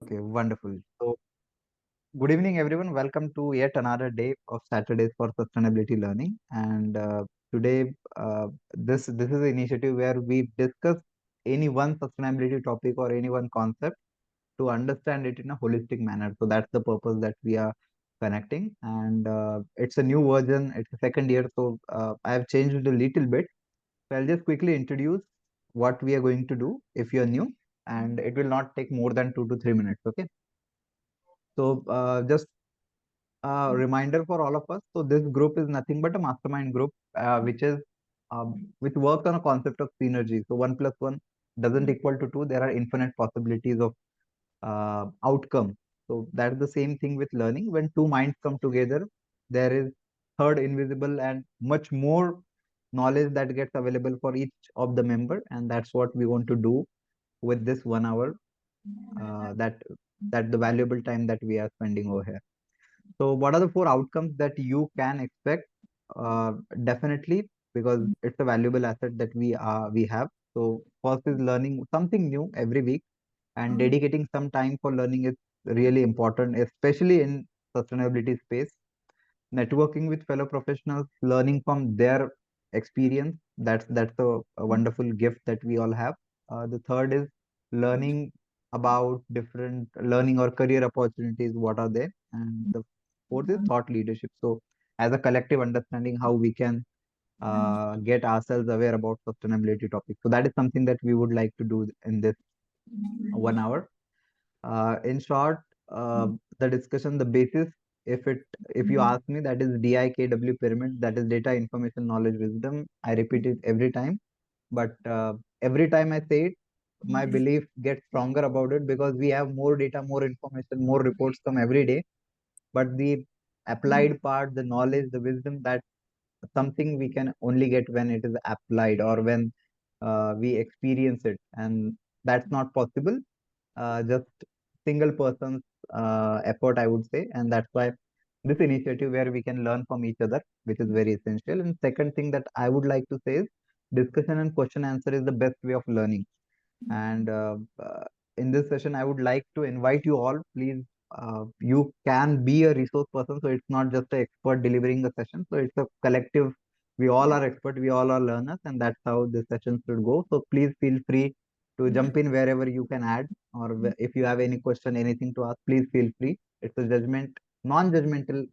Okay, wonderful. So, good evening, everyone. Welcome to yet another day of Saturdays for Sustainability Learning. And today, this is an initiative where we discuss any one sustainability topic or any one concept to understand it in a holistic manner. So that's the purpose that we are connecting. And it's a new version. It's the second year, so I have changed it a little bit. So I'll just quickly introduce what we are going to do if you are new, and it will not take more than 2 to 3 minutes. Okay. So just a reminder for all of us. So this group is nothing but a mastermind group, which works on a concept of synergy. So 1 plus 1 doesn't equal to 2. There are infinite possibilities of outcome. So that's the same thing with learning. When two minds come together, there is third invisible and much more knowledge that gets available for each of the member, and that's what we want to do with this 1 hour. That the valuable time that we are spending over here. So, what are the four outcomes that you can expect? Definitely, because it's a valuable asset that we have. So, first is learning something new every week, and dedicating some time for learning is really important, especially in sustainability space. Networking with fellow professionals, learning from their experience. That's a wonderful gift that we all have. The third is learning about different learning or career opportunities. What are they? And the fourth is thought leadership. So, as a collective understanding, how we can get ourselves aware about sustainability topics. So that is something that we would like to do in this 1 hour. In short, the discussion, the basis, if it, if you ask me, that is DIKW pyramid, that is data, information, knowledge, wisdom. I repeat it every time, but every time I say it, my belief gets stronger about it because we have more data, more information, more reports come every day. But the applied part, the knowledge, the wisdom, that something we can only get when it is applied or when we experience it, and that's not possible just single person's effort, I would say. And that's why this initiative where we can learn from each other, which is very essential. And second thing that I would like to say is discussion and question answer is the best way of learning. And in this session, I would like to invite you all, please. You can be a resource person, so it's not just an expert delivering a session. So it's a collective. We all are expert, we all are learners, and that's how this session should go. So please feel free to jump in wherever you can add, or if you have any question, anything to ask, please feel free. It's a non-judgmental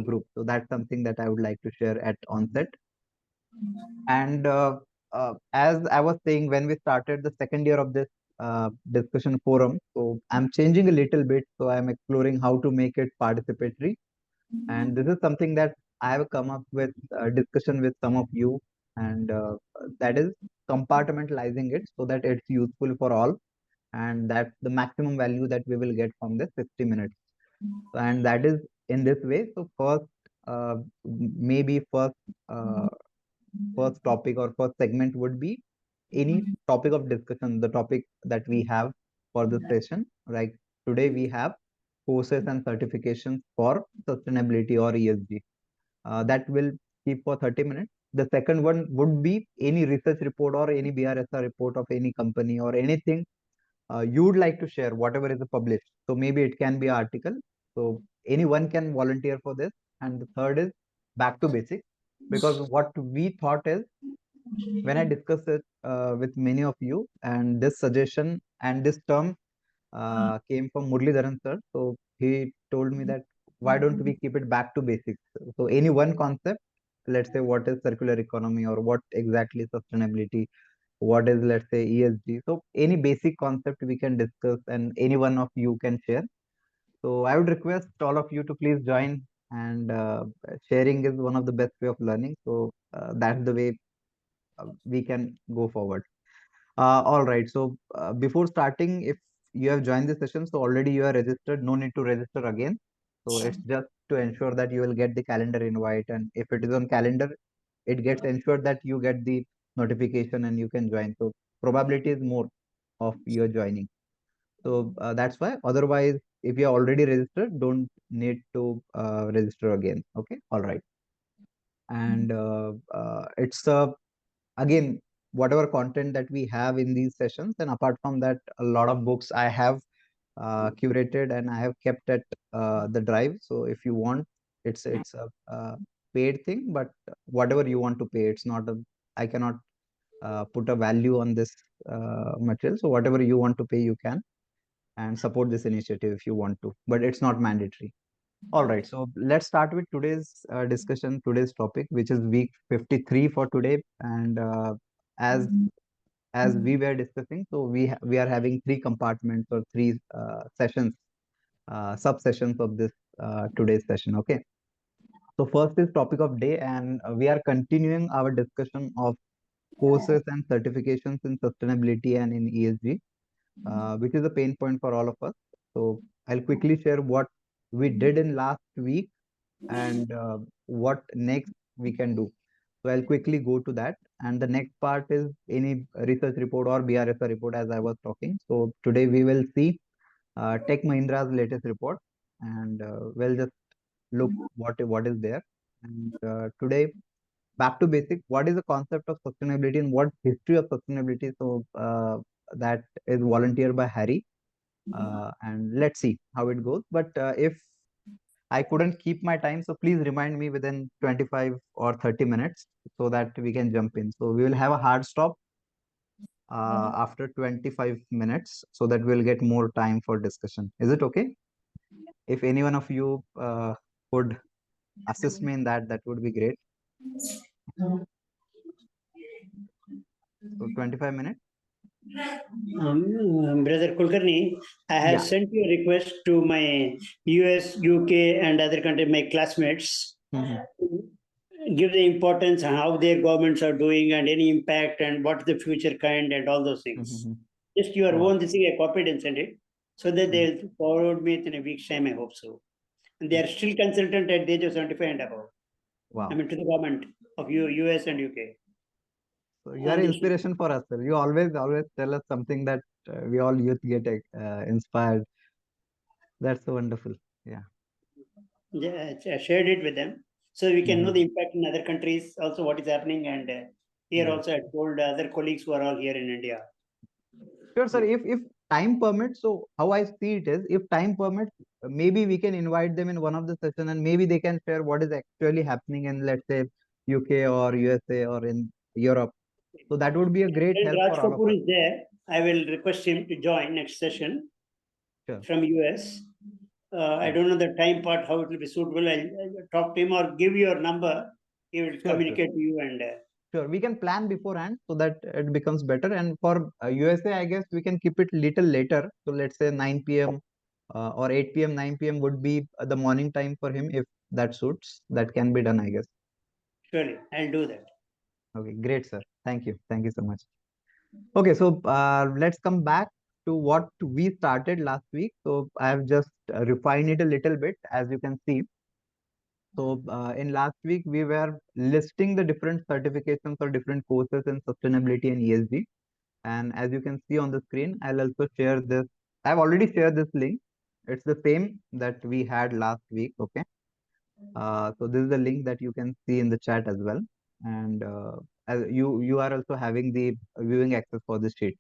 group. So that's something that I would like to share at onset. And as I was saying, when we started the second year of this discussion forum, so I'm changing a little bit. So I'm exploring how to make it participatory. And this is something that I have come up with a discussion with some of you, and that is compartmentalizing it so that it's useful for all. And that's the maximum value that we will get from this 60 minutes. And that is in this way. So first, maybe uh, first topic or first segment would be any topic of discussion, the topic that we have for the session. Like today, we have courses and certifications for sustainability or ESG. That will keep for 30 minutes. The second one would be any research report or any BRSR report of any company or anything you would like to share, whatever is published. So maybe it can be an article. So anyone can volunteer for this. And the third is back to basics, because what we thought is when I discussed it with many of you, and this suggestion and this term came from Muralidharan sir. So he told me that why don't we keep it back to basics? So any one concept, let's say what is circular economy or what exactly is sustainability, what is, let's say, ESG. So any basic concept we can discuss and any one of you can share. So I would request all of you to please join, and sharing is one of the best way of learning. So that's the way we can go forward. All right. So before starting, if you have joined the session, so already you are registered, no need to register again. So it's just to ensure that you will get the calendar invite, and if it is on calendar, it gets ensured that you get the notification and you can join. So probability is more of your joining. So that's why. Otherwise, if you are already registered, don't need to register again. Okay. All right. And it's again, whatever content that we have in these sessions, and apart from that, a lot of books I have curated and I have kept at the drive. So if you want, it's a paid thing, but whatever you want to pay, it's not a, I cannot put a value on this material. So whatever you want to pay, you can, and support this initiative if you want to, but it's not mandatory. All right, so let's start with today's discussion, today's topic, which is week 53 for today. And as as we were discussing, so we are having three compartments or three sessions, sub sessions of this today's session. Okay, so first is topic of day, and we are continuing our discussion of courses and certifications in sustainability and in ESG, which is a pain point for all of us. So I'll quickly share what we did in last week and what next we can do. So I'll quickly go to that. And the next part is any research report or BRSR report, as I was talking. So today we will see Tech Mahindra's latest report, and we'll just look what is there. And today, back to basic, what is the concept of sustainability and what history of sustainability? So that is volunteered by Harry, and let's see how it goes. But if I couldn't keep my time, so please remind me within 25 or 30 minutes so that we can jump in. So we will have a hard stop after 25 minutes so that we'll get more time for discussion. Is it okay? If any one of you could assist me in that, that would be great. So 25 minutes. Brother Kulkarni, I have sent you a request to my US, UK, and other country, my classmates. Give the importance on how their governments are doing and any impact and what the future kind and all those things. Just your own thing, I copied and sent it so that they'll forward me in a week's time, I hope so. And they are still consultant at the age of 75 and above. Wow. I mean, to the government of US and UK. So you are an inspiration for us, sir. You always tell us something that we all youth get inspired. That's so wonderful. Yeah. Yeah, I shared it with them so we can know the impact in other countries, also what is happening. And here also I told other colleagues who are all here in India. Sure, sir. If time permits, so how I see it is, if time permits, maybe we can invite them in one of the session and maybe they can share what is actually happening in, let's say, UK or USA or in Europe. So that would be a great help Raj for all of Kapoor us. is there. I will request him to join next session from US. I don't know the time part, how it will be suitable. I'll talk to him or give your number. He will communicate to you. And sure, we can plan beforehand so that it becomes better. And for USA, I guess we can keep it little later. So let's say 9 p.m. Or 8 p.m., 9 p.m. would be the morning time for him. If that suits, that can be done, I guess. Surely, I'll do that. Okay, great, sir. Thank you. Thank you so much. Okay, so let's come back to what we started last week. So I have just refined it a little bit, as you can see. So in last week, we were listing the different certifications or different courses in sustainability and ESG. And as you can see on the screen, I'll also share this. I've already shared this link. It's the same that we had last week. Okay. So this is the link that you can see in the chat as well. And as you are also having the viewing access for this sheet.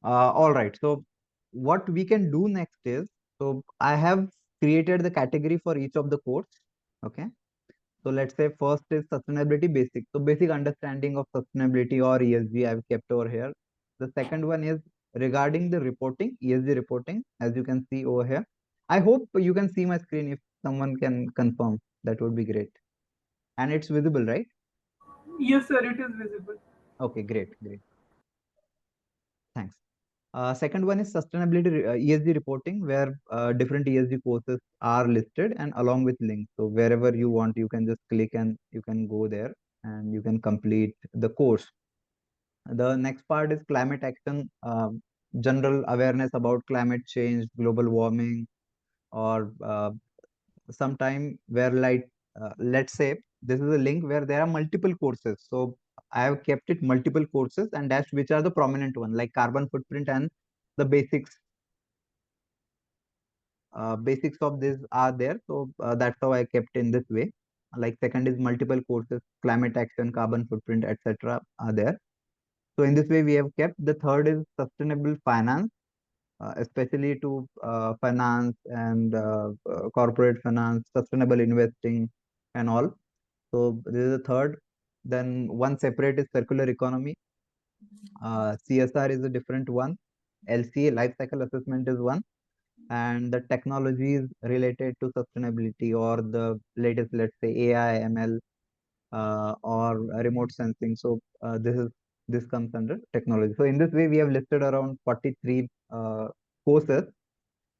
All right. So what we can do next is, so I have created the category for each of the course. Okay. So let's say first is sustainability basic. So basic understanding of sustainability or ESG I've kept over here. The second one is regarding the reporting, ESG reporting, as you can see over here. I hope you can see my screen. If someone can confirm, that would be great. And it's visible, right? Yes, sir, it is visible. Okay, great, great. Thanks. Second one is sustainability ESG reporting, where different ESG courses are listed and along with links. So wherever you want, you can just click and you can go there and you can complete the course. The next part is climate action, general awareness about climate change, global warming, or sometime where like, let's say this is a link where there are multiple courses. So I have kept it multiple courses and dash which are the prominent one, like carbon footprint and the basics of this are there. So that's how I kept in this way. Like second is multiple courses, climate action, carbon footprint, etc. are there. So in this way we have kept. The third is sustainable finance. especially to finance and corporate finance, sustainable investing, and all. So this is the third. Then one separate is circular economy. CSR is a different one. LCA, life cycle assessment, is one, and the technologies related to sustainability or the latest, let's say, AI, ML, or remote sensing. So this comes under technology. So in this way, we have listed around 43 courses.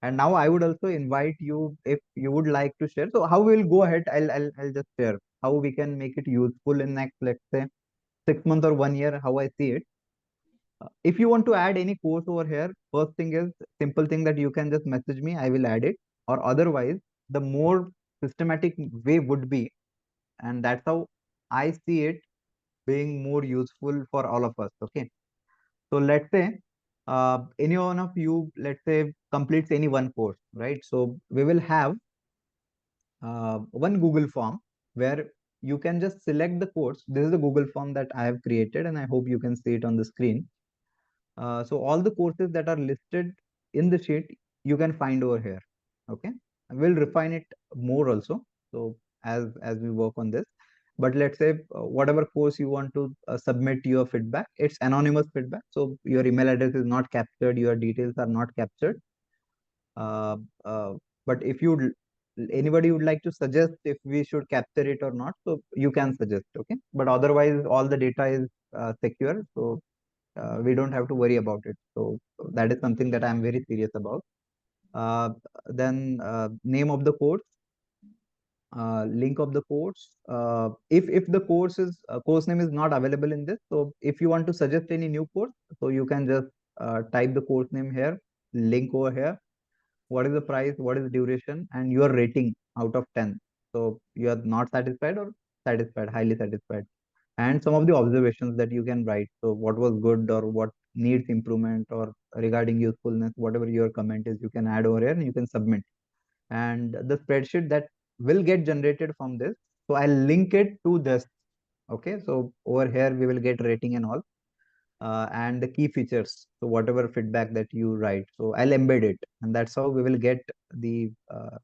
And now I would also invite you, if you would like to share. So how we'll go ahead, I'll just share how we can make it useful in next, let's say, 6 months or 1 year, how I see it. If you want to add any course over here, first thing is simple thing that you can just message me, I will add it. Or otherwise, the more systematic way would be, and that's how I see it being more useful for all of us. Okay. So let's say any one of you, let's say, completes any one course, right? So we will have one Google form where you can just select the course. This is the Google form that I have created, and I hope you can see it on the screen. So all the courses that are listed in the sheet, you can find over here. Okay. We'll refine it more also. So as we work on this, but let's say whatever course you want to submit your feedback, it's anonymous feedback. So your email address is not captured, your details are not captured. Uh, uh, but if you anybody would like to suggest if we should capture it or not, so you can suggest. Okay. But otherwise, all the data is secure. So we don't have to worry about it. So that is something that I'm very serious about. Then name of the course, link of the course. If the course name is not available in this, so if you want to suggest any new course, so you can just type the course name here, link over here. What is the price? What is the duration? And your rating out of 10. So you are not satisfied or satisfied, highly satisfied, and some of the observations that you can write. So what was good or what needs improvement or regarding usefulness, whatever your comment is, you can add over here and you can submit. And the spreadsheet that will get generated from this, so I'll link it to this. Okay, so over here we will get rating and all, and the key features. So whatever feedback that you write, so I'll embed it, and that's how we will get the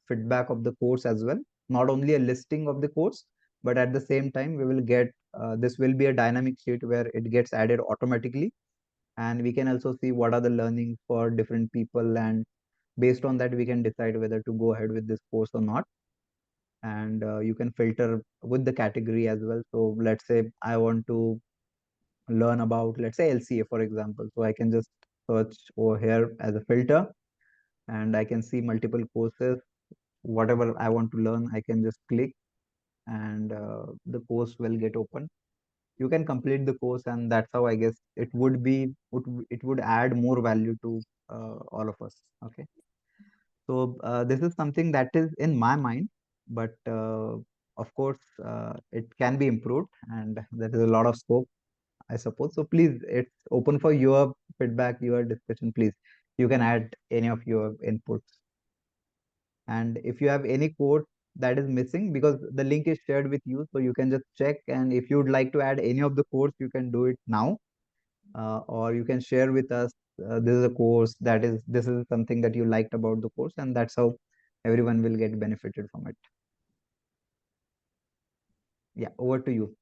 feedback of the course as well. Not only a listing of the course, but at the same time we will get this will be a dynamic sheet where it gets added automatically, and we can also see what are the learnings for different people, and based on that we can decide whether to go ahead with this course or not. And you can filter with the category as well. So let's say I want to learn about, let's say, LCA, for example. So I can just search over here as a filter, and I can see multiple courses. Whatever I want to learn, I can just click, and the course will get open. You can complete the course, and that's how I guess it would add more value to all of us. Okay. So this is something that is in my mind, but of course it can be improved, and there is a lot of scope, I suppose. So please, it's open for your feedback, your discussion. Please, you can add any of your inputs. And if you have any code that is missing, because the link is shared with you, so you can just check. And if you would like to add any of the codes, you can do it now, or you can share with us. This is a course this is something that you liked about the course, and that's how everyone will get benefited from it. Yeah, over to you.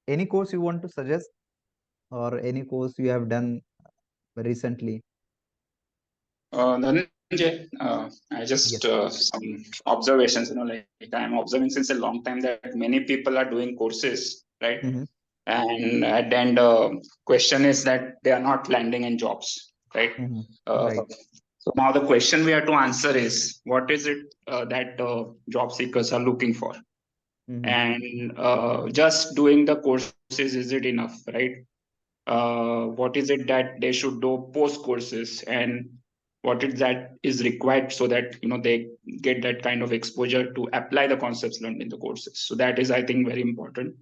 Any course you want to suggest, or any course you have done recently? Dhananjay, I just Yes. some observations. Like I'm observing since a long time that many people are doing courses, right? Mm-hmm. And at the end, question is that they are not landing in jobs, right? Mm-hmm. Uh, Right. so now the question we have to answer is, what is it that job seekers are looking for? Mm-hmm. And just doing the courses, is it enough, right? What is it that they should do post courses, and what is that is required so that they get that kind of exposure to apply the concepts learned in the courses. So that is, I think, very important.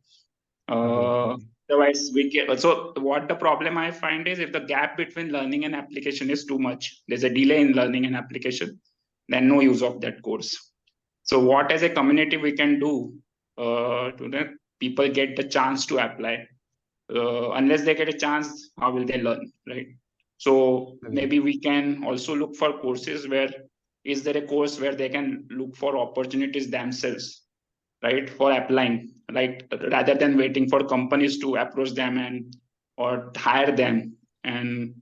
Agree. Otherwise we can, so what the problem I find is, if the gap between learning and application is too much, there's a delay in learning and application, then no use of that course. So what as a community we can do to the people get the chance to apply? Unless they get a chance, how will they learn, right? So maybe we can also look for courses where is there a course where they can look for opportunities themselves, right, for applying, like rather than waiting for companies to approach them and or hire them and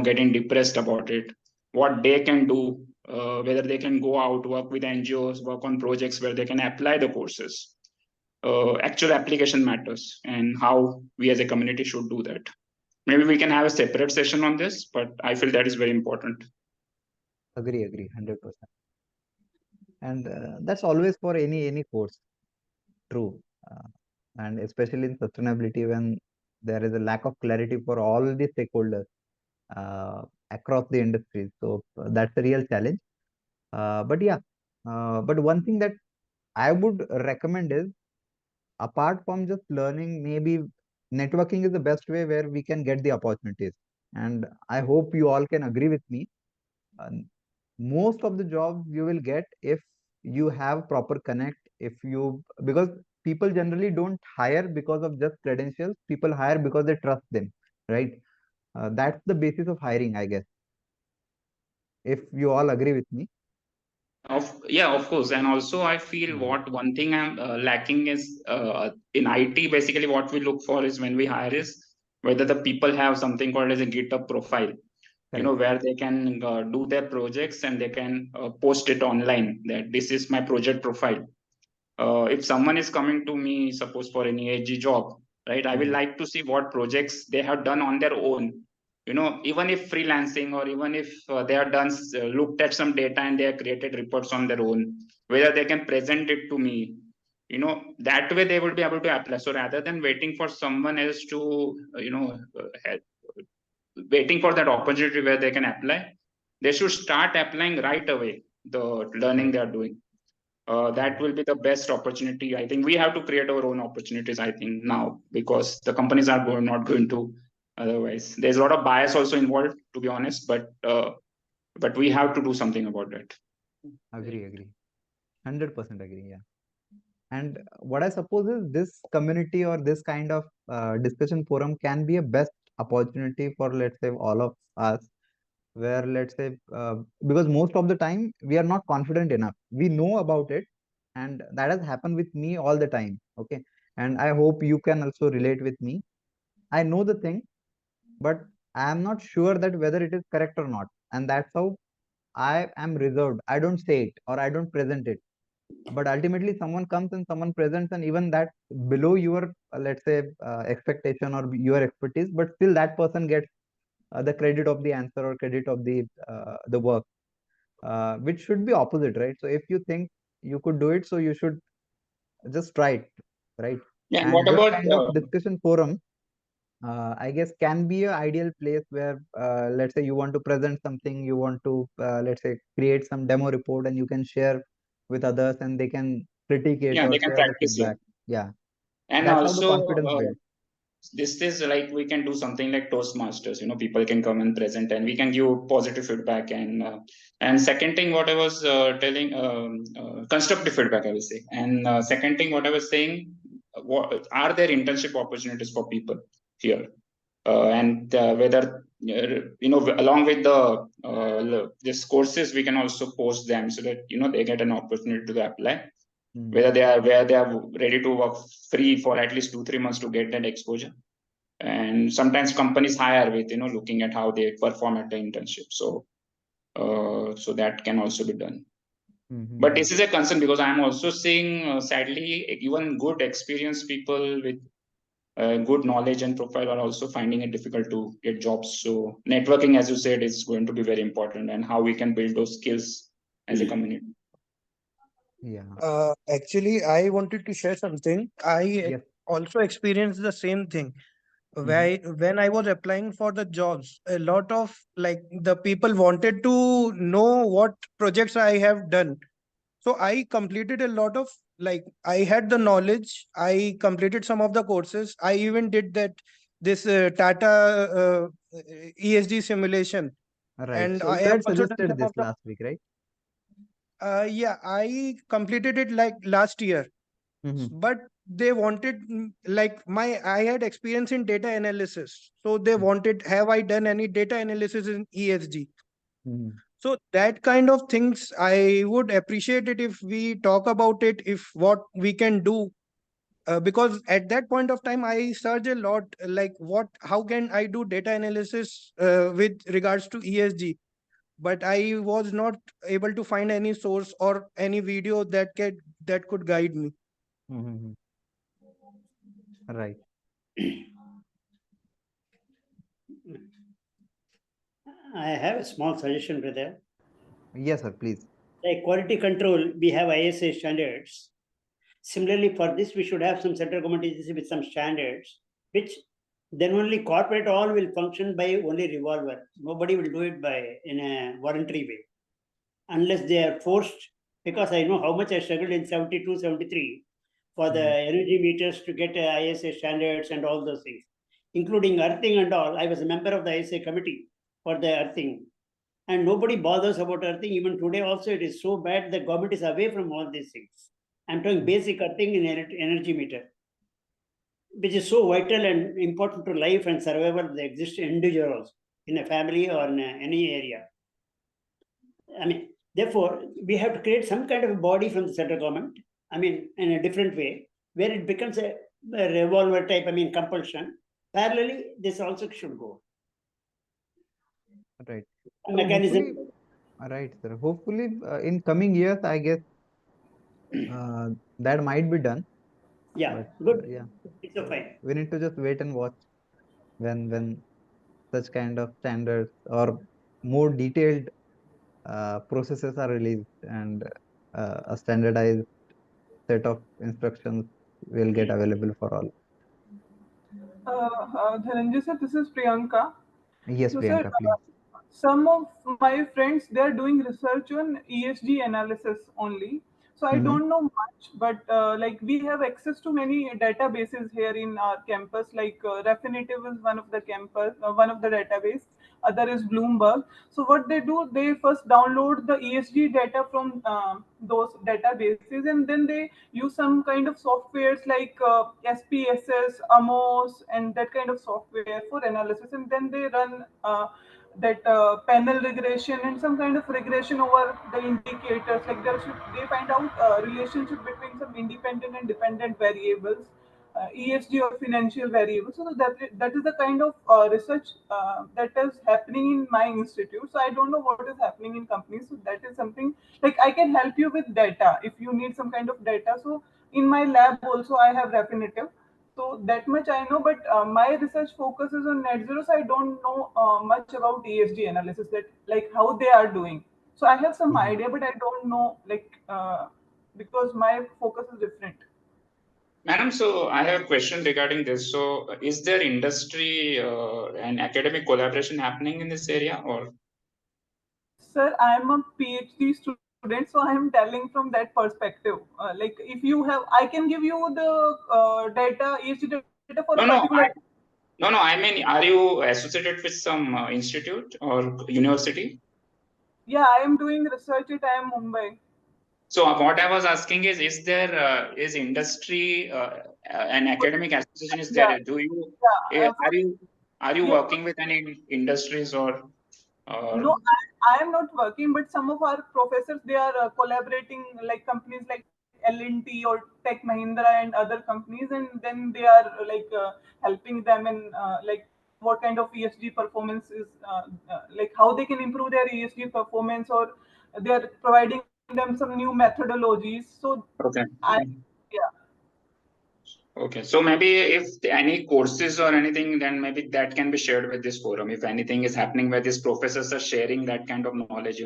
getting depressed about it. What they can do, whether they can go out, work with NGOs, work on projects where they can apply the courses. Actual application matters, and how we as a community should do that. Maybe we can have a separate session on this, but I feel that is very important. Agree, 100%. And that's always for any course. True. And especially in sustainability, when there is a lack of clarity for all the stakeholders across the industry. So that's a real challenge. But yeah, but one thing that I would recommend is, apart from just learning, maybe networking is the best way where we can get the opportunities. And I hope you all can agree with me. Most of the jobs you will get if you have proper connect, if you, because people generally don't hire because of just credentials. People hire because they trust them, right? That's the basis of hiring, I guess, if you all agree with me. Yeah, of course. And also I feel what one thing I'm lacking is in IT, basically what we look for is when we hire is whether the people have something called as a GitHub profile, Correct. where they can do their projects and they can post it online, that this is my project profile. If someone is coming to me, suppose for an ESG job, right, I will like to see what projects they have done on their own. Even if freelancing, or even if they have done looked at some data and they have created reports on their own, whether they can present it to me. That way they will be able to apply. So rather than waiting for someone else to, waiting for that opportunity where they can apply, they should start applying right away the learning they are doing. That will be the best opportunity. I think we have to create our own opportunities, I think, now, because the companies are not going to otherwise. There's a lot of bias also involved, to be honest, but we have to do something about that. Agree. 100% agree, yeah. And what I suppose is this community or this kind of discussion forum can be a best opportunity for, let's say, all of us, where, let's say, because most of the time we are not confident enough. We know about it, and that has happened with me all the time. Okay. And I hope you can also relate with me. I know the thing, but I am not sure that whether it is correct or not. And that's how I am reserved. I don't say it or I don't present it. But ultimately, someone comes and someone presents, and even that below your, let's say, expectation or your expertise, but still that person gets the credit of the answer or credit of the work, which should be opposite, right? So if you think you could do it, so you should just try it, right? Yeah, and And what this about kind of discussion forum, I guess, can be an ideal place where, let's say, you want to present something, you want to, let's say, create some demo report, and you can share with others, and they can critique it yeah, or they can share the practice it. feedback. Yeah, And that's how the also confidence builds. this is like we can do something like Toastmasters. People can come and present, and we can give positive feedback. And second thing, what I was telling, constructive feedback, I will say. And second thing, what I was saying, what are there internship opportunities for people here? And whether along with the these courses, we can also post them so that they get an opportunity to apply. Whether they are ready to work free for at least 2-3 months to get that exposure. And sometimes companies hire with looking at how they perform at the internship. So so that can also be done. But this is a concern because I'm also seeing, sadly, even good experienced people with good knowledge and profile are also finding it difficult to get jobs. So networking, as you said, is going to be very important, and how we can build those skills as a community. Yeah. Actually, I wanted to share something. I Yes. also experienced the same thing. When I was applying for the jobs, a lot of like the people wanted to know what projects I have done. So I completed a lot of, like, I had the knowledge. I completed some of the courses. I even did this Tata ESG simulation. Right. And So I you have had also done suggested some this of the, last week, right? Yeah, I completed it like last year, but they wanted I had experience in data analysis, so they wanted, have I done any data analysis in ESG? So that kind of things I would appreciate it if we talk about it, if what we can do. Because at that point of time I searched a lot, like how can I do data analysis with regards to ESG, but I was not able to find any source or any video that could guide me. Right. I have a small suggestion, brother. Yes, sir, please. Like quality control, we have ISA standards. Similarly, for this, we should have some central government agency with some standards, which then only corporate all will function by only revolver. Nobody will do it by in a voluntary way, unless they are forced. Because I know how much I struggled in 72, 73 for the energy meters to get ISA standards and all those things, including earthing and all. I was a member of the ISA committee for the earthing, and nobody bothers about earthing. Even today also, it is so bad the government is away from all these things. I'm talking basic earthing in energy meter, which is so vital and important to life and survival of the existing individuals in a family or in any area. I mean, therefore, we have to create some kind of a body from the central government, I mean, in a different way, where it becomes a revolver type, I mean, compulsion. Parallelly, this also should go. Right. A mechanism. Right, sir. Hopefully, in coming years, I guess that might be done. Yeah, But good. yeah, It's so fine. we need to just wait and watch when such kind of standards or more detailed processes are released, and a standardized set of instructions will get available for all. Dhananjay sir, this is Priyanka. Yes, So, sir, Priyanka, please. some of my friends they are doing research on ESG analysis only. So I don't know much, but like we have access to many databases here in our campus. Like Refinitiv is one of the one of the database. Other is Bloomberg. So what they do, they first download the ESG data from those databases, and then they use some kind of softwares like SPSS, AMOS, and that kind of software for analysis, and then they run that panel regression and some kind of regression over the indicators. Like they find out relationship between some independent and dependent variables, ESG or financial variables. So that is the kind of research that is happening in my institute. So I don't know what is happening in companies. So that is something like I can help you with data if you need some kind of data. So in my lab also I have Refinitiv. So that much I know, but my research focuses on net zero, so I don't know much about ESG analysis, that like how they are doing. So I have some idea, but I don't know like because my focus is different. Madam, so I have a question regarding this. So, is there industry and academic collaboration happening in this area, or? Sir, I am a PhD student, so I am telling from that perspective. Like if you have, I can give you the data, ESG data for a No, no, particular. no. I mean, are you associated with some institute or university? Yeah, I am doing research at IIM Mumbai. So, what I was asking is there is industry an academic association is Yeah, there? Do you yeah. are you Yeah, working with any industries no, or I am not working, but some of our professors they are collaborating like companies like L&T or Tech Mahindra and other companies, and then they are helping them in like what kind of ESG performance is like how they can improve their ESG performance, or they are providing them some new methodologies. So okay? I yeah. Okay, so maybe if any courses or anything, then maybe that can be shared with this forum. If anything is happening where these professors are sharing that kind of knowledge,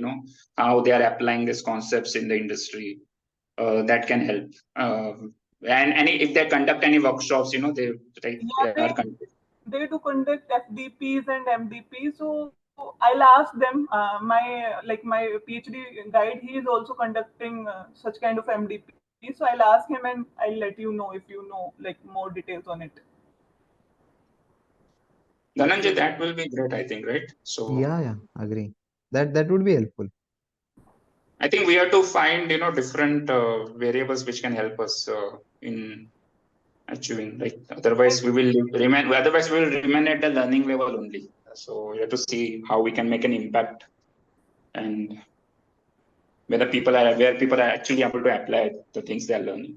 how they are applying these concepts in the industry, that can help. And any if they conduct any workshops, Yeah, they are conducting. they do conduct FDPs and MDPs. So I'll ask them. My PhD guide, he is also conducting such kind of MDP. So I'll ask him and I'll let you know if you know like more details on it. Dhananjay, that will be great, I think, right? So, Yeah, agree. That would be helpful. I think we have to find different variables which can help us in achieving. Like otherwise we will remain at the learning level only. So we have to see how we can make an impact and where people are actually able to apply the things they are learning.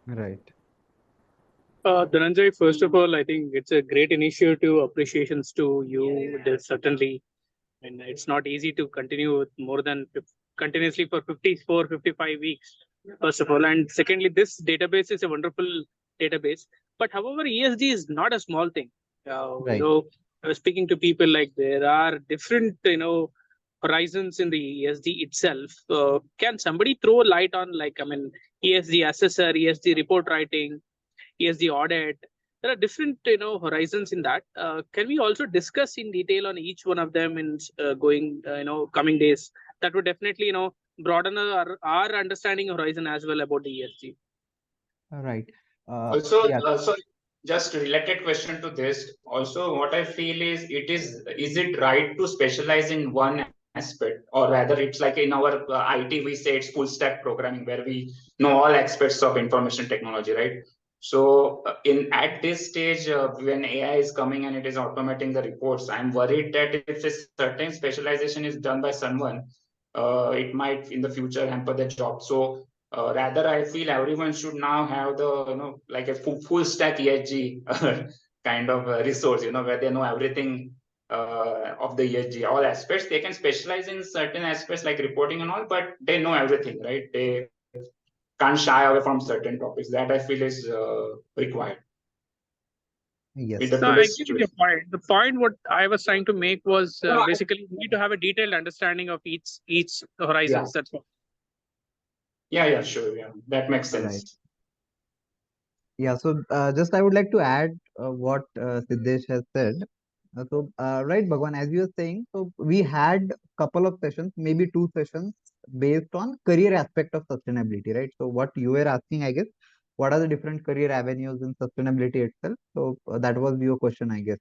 Right. Dhananjay, first of all, I think it's a great initiative. Appreciations to you. There's certainly, and it's not easy to continue with more than continuously for 54, 55 weeks, first of all. And secondly, this database is a wonderful database. But however, ESG is not a small thing. Right. I was speaking to people like there are different, horizons in the ESG itself. Can somebody throw a light on, like, I mean, ESG assessor, ESG report writing, ESG audit? There are different, horizons in that. Can we also discuss in detail on each one of them in coming days? That would definitely, broaden our understanding horizon as well about the ESG. Right. Also, yeah. Just related question to this. Also, what I feel is it right to specialize in one aspect, or rather, it's like in our IT we say it's full stack programming where we know all aspects of information technology, right? So, at this stage, when AI is coming and it is automating the reports, I'm worried that if a certain specialization is done by someone, it might in the future hamper their job. So rather, I feel everyone should now have the like a full stack ESG kind of resource, where they know everything of the ESG, all aspects. They can specialize in certain aspects like reporting and all, but they know everything, right? They can't shy away from certain topics. That I feel is required. Yes. No, I get your point. The point what I was trying to make was basically we need to have a detailed understanding of each horizons. Yeah. That's all. Yeah, sure. Yeah, that makes sense. Right. Yeah, so just I would like to add what Siddesh has said. Right, Bhagwan, as you were saying, so we had couple of sessions, maybe 2 sessions based on career aspect of sustainability, right? So what you were asking, I guess, what are the different career avenues in sustainability itself? So that was your question, I guess.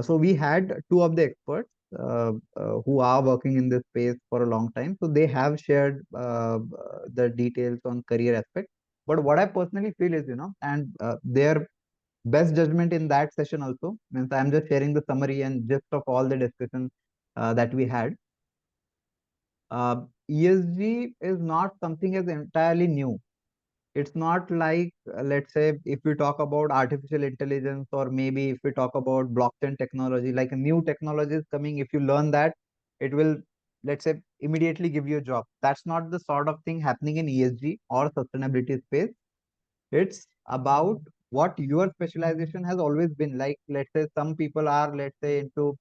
So we had two of the experts who are working in this space for a long time. So they have shared the details on career aspect. But what I personally feel is, and their best judgment in that session also means I'm just sharing the summary and gist of all the discussions that we had. ESG is not something as entirely new. It's not like, let's say, if we talk about artificial intelligence or maybe if we talk about blockchain technology, like a new technology is coming, if you learn that, it will, let's say, immediately give you a job. That's not the sort of thing happening in ESG or sustainability space. It's about what your specialization has always been. Like, let's say some people are, let's say, into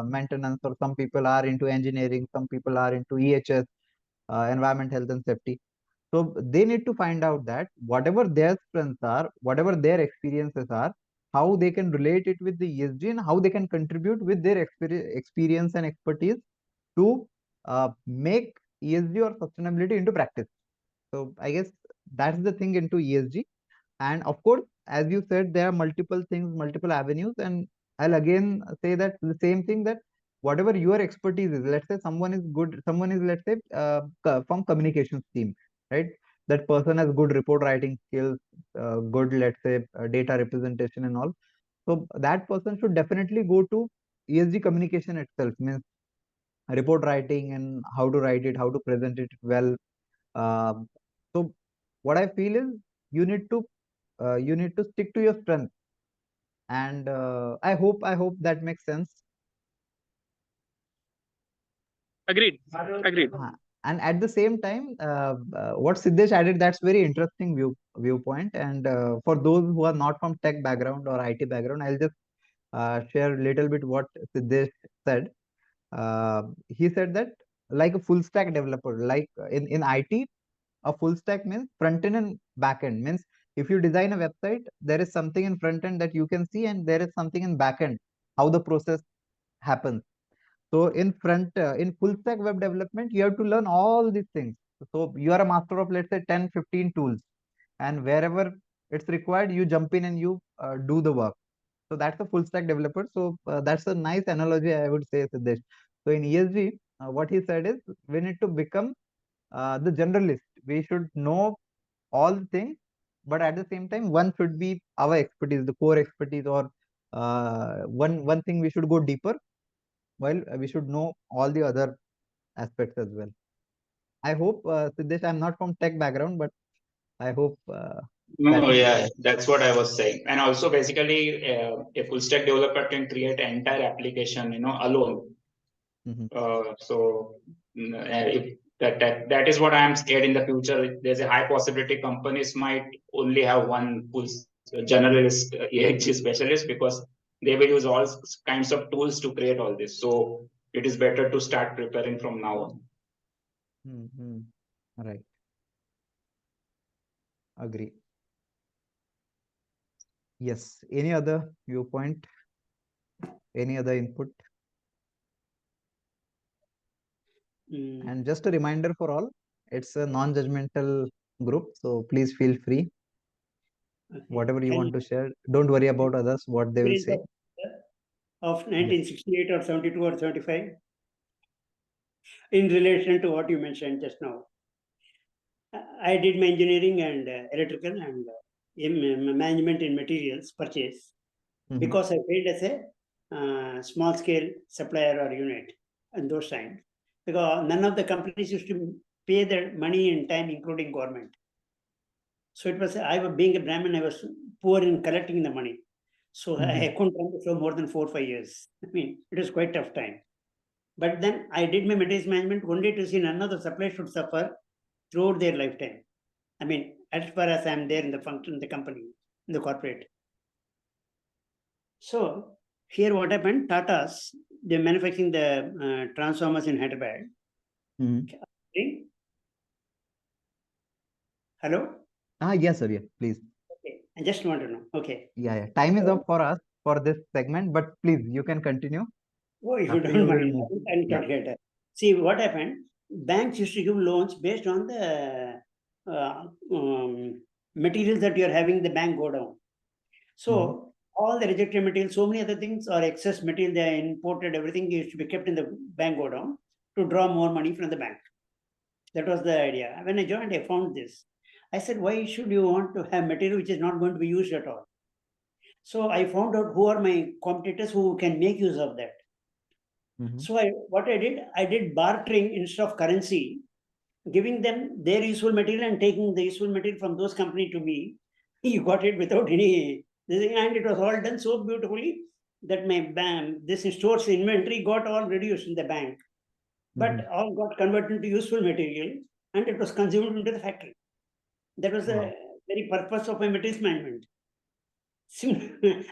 maintenance, or some people are into engineering, some people are into EHS, environment, health and safety. So they need to find out that whatever their strengths are, whatever their experiences are, how they can relate it with the ESG and how they can contribute with their experience and expertise to make ESG or sustainability into practice. So I guess that's the thing into ESG. And of course, as you said, there are multiple things, multiple avenues. And I'll again say that the same thing, that whatever your expertise is, let's say someone is good, someone is, let's say, from communications team, right? That person has good report writing skills, good, let's say, data representation and all. So that person should definitely go to ESG communication itself, means report writing and how to write it, how to present it well. So what I feel is you need to stick to your strength, and I hope that makes sense. Agreed. And at the same time, what Siddesh added, that's very interesting viewpoint. And for those who are not from tech background or IT background, I'll just share a little bit what Siddesh said. He said that, like a full stack developer, like in IT, a full stack means front end and back end. Means if you design a website, there is something in front end that you can see, and there is something in back end, how the process happens. So in full stack web development, you have to learn all these things. So you are a master of, let's say, 10, 15 tools, and wherever it's required, you jump in and you do the work. So that's a full stack developer. So that's a nice analogy, I would say, Siddesh. So in ESG, what he said is we need to become the generalist. We should know all the things, but at the same time, one should be our expertise, the core expertise, or one thing we should go deeper, while we should know all the other aspects as well. I hope, Siddesh, I'm not from tech background, but I hope that No, makes yeah, sense. that's what I was saying. And also, basically, a full stack developer can create an entire application, alone. Mhm. So if that is what I am scared in the future. There's a high possibility companies might only have one generalist ESG specialist, because they will use all kinds of tools to create all this. So it is better to start preparing from now on. Mhm. Right. Agree. Yes. Any other viewpoint? Any other input? And just a reminder for all, it's a non-judgmental group, so please feel free. Okay. Whatever you Can want to share, don't worry about others, what they will say. Of 1968 or 72 or 75 in relation to what you mentioned just now. I did my engineering and electrical and management in materials purchase because I failed as a small scale supplier or unit in those times, because none of the companies used to pay their money in time, including government. So it was, being a Brahmin, I was poor in collecting the money. So I couldn't run the show more than 4 or 5 years. I mean, it was quite tough time. But then I did my materials management only to see none of the suppliers should suffer throughout their lifetime. I mean, as far as I'm there in the function in the company, in the corporate. So here what happened, Tata's, they're manufacturing the transformers in Hyderabad. Okay. Hello? Yes, sir. Yeah, please. Okay. I just want to know. Okay. Yeah. Time is up for us for this segment, but please, you can continue. Oh, if you After don't will mind, move. I'll talk later. See, what happened, banks used to give loans based on the materials that you're having the bank go down. So all the rejected materials, so many other things or excess material they are imported, everything used to be kept in the bank go down to draw more money from the bank. That was the idea. When I joined, I found this. I said, why should you want to have material which is not going to be used at all? So I found out who are my competitors who can make use of that. So what I did bartering instead of currency, giving them their useful material and taking the useful material from those companies to me. You got it without any, and it was all done so beautifully that my this store's inventory got all reduced in the bank, but all got converted into useful material and it was consumed into the factory. That was the very purpose of my materials management.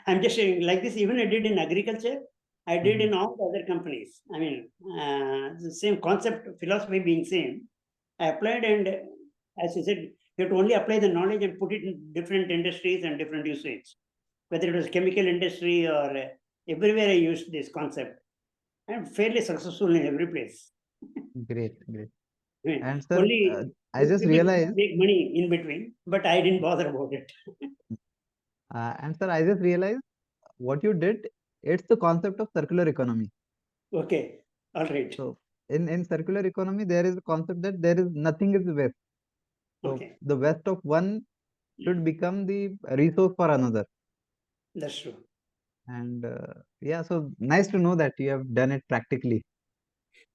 I'm just saying, like this, even I did in agriculture, I did in all the other companies. I mean, the same concept, philosophy being same. I applied, and as you said, you have to only apply the knowledge and put it in different industries and different usage. Whether it was chemical industry or everywhere, I used this concept. I'm fairly successful in every place. Great. I mean, And sir, only I just people realized, make money in between, but I didn't bother about it. I just realized what you did, it's the concept of circular economy. Okay, all right. So in circular economy, there is a concept that there is nothing is waste. So Okay, the waste of one should become the resource for another. that's true. And yeah, so nice to know that you have done it practically.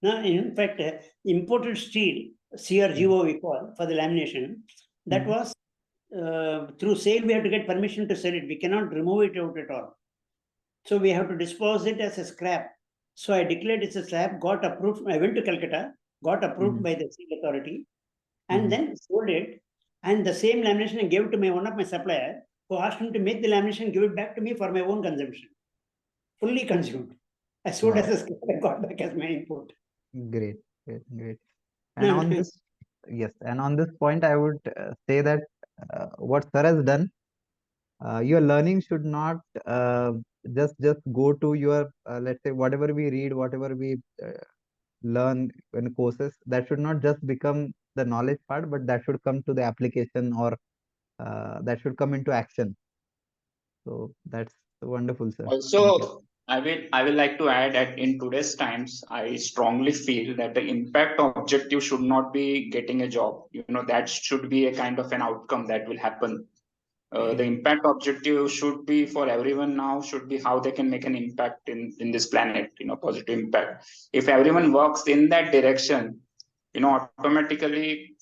Now, in fact, imported steel, CRGO we call for the lamination, that was through sale, we have to get permission to sell it. We cannot remove it out at all. So we have to dispose it as a scrap. So I declared it's a scrap, got approved. I went to Calcutta, got approved by the steel authority, and then sold it. And the same lamination I gave it to one of my supplier, who asked him to make the lamination and give it back to me for my own consumption. Fully consumed. I sold as a scrap and got back as my input. Great. And on this, yes, and on this point, I would say that what Sir has done, your learning should not just go to your, let's say, whatever we read, whatever we learn in courses, that should not just become the knowledge part, but that should come to the application, or that should come into action. So that's wonderful, sir. Thank you. Also, I will like to add that in today's times, I strongly feel that the impact objective should not be getting a job. That should be a kind of an outcome that will happen. The impact objective should be for everyone now, should be how they can make an impact in this planet, positive impact. If everyone works in that direction, automatically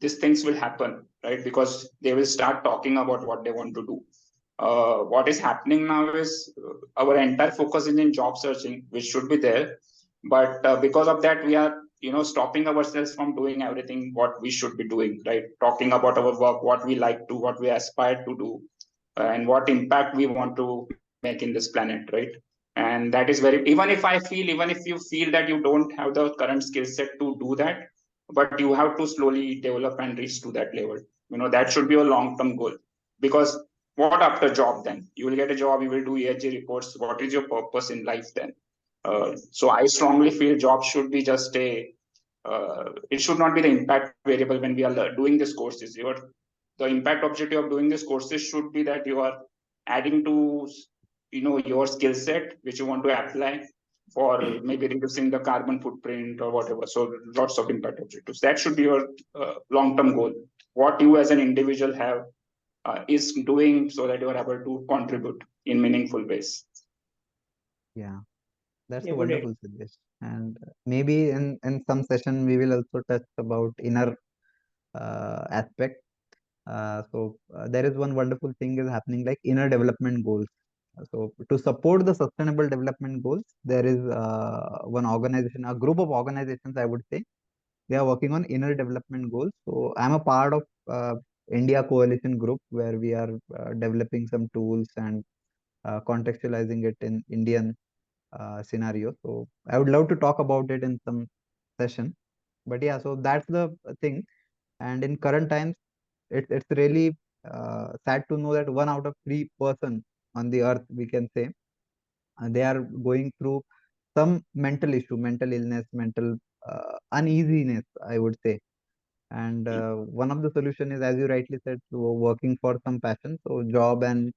these things will happen, right? Because they will start talking about what they want to do. What is happening now is our entire focus is in job searching, which should be there, but because of that, we are stopping ourselves from doing everything what we should be doing, right? Talking about our work, what we like to, what we aspire to do, and what impact we want to make in this planet, right? And that is very, even if you feel that you don't have the current skill set to do that, but you have to slowly develop and reach to that level. That should be a long term goal. Because what after job then? You will get a job, you will do ESG reports. What is your purpose in life then? So I strongly feel job should be just it should not be the impact variable when we are doing these courses. The impact objective of doing these courses should be that you are adding to, your skill set, which you want to apply for maybe reducing the carbon footprint or whatever. So lots of impact objectives. That should be your long-term goal. What you as an individual have is doing so that you are able to contribute in meaningful ways. Yeah, that's Yeah, a good idea. wonderful suggestion. And maybe in some session we will also touch about inner aspect. There is one wonderful thing is happening like inner development goals. So to support the sustainable development goals, there is one organization, a group of organizations, I would say, they are working on inner development goals. So I'm a part of India Coalition group where we are developing some tools and contextualizing it in Indian scenario. So I would love to talk about it in some session. But yeah, so that's the thing. And in current times, it's really sad to know that 1 out of 3 person on the earth, we can say, they are going through some mental issue, mental illness, mental uneasiness, I would say. And one of the solution is, as you rightly said, so working for some passion. So job and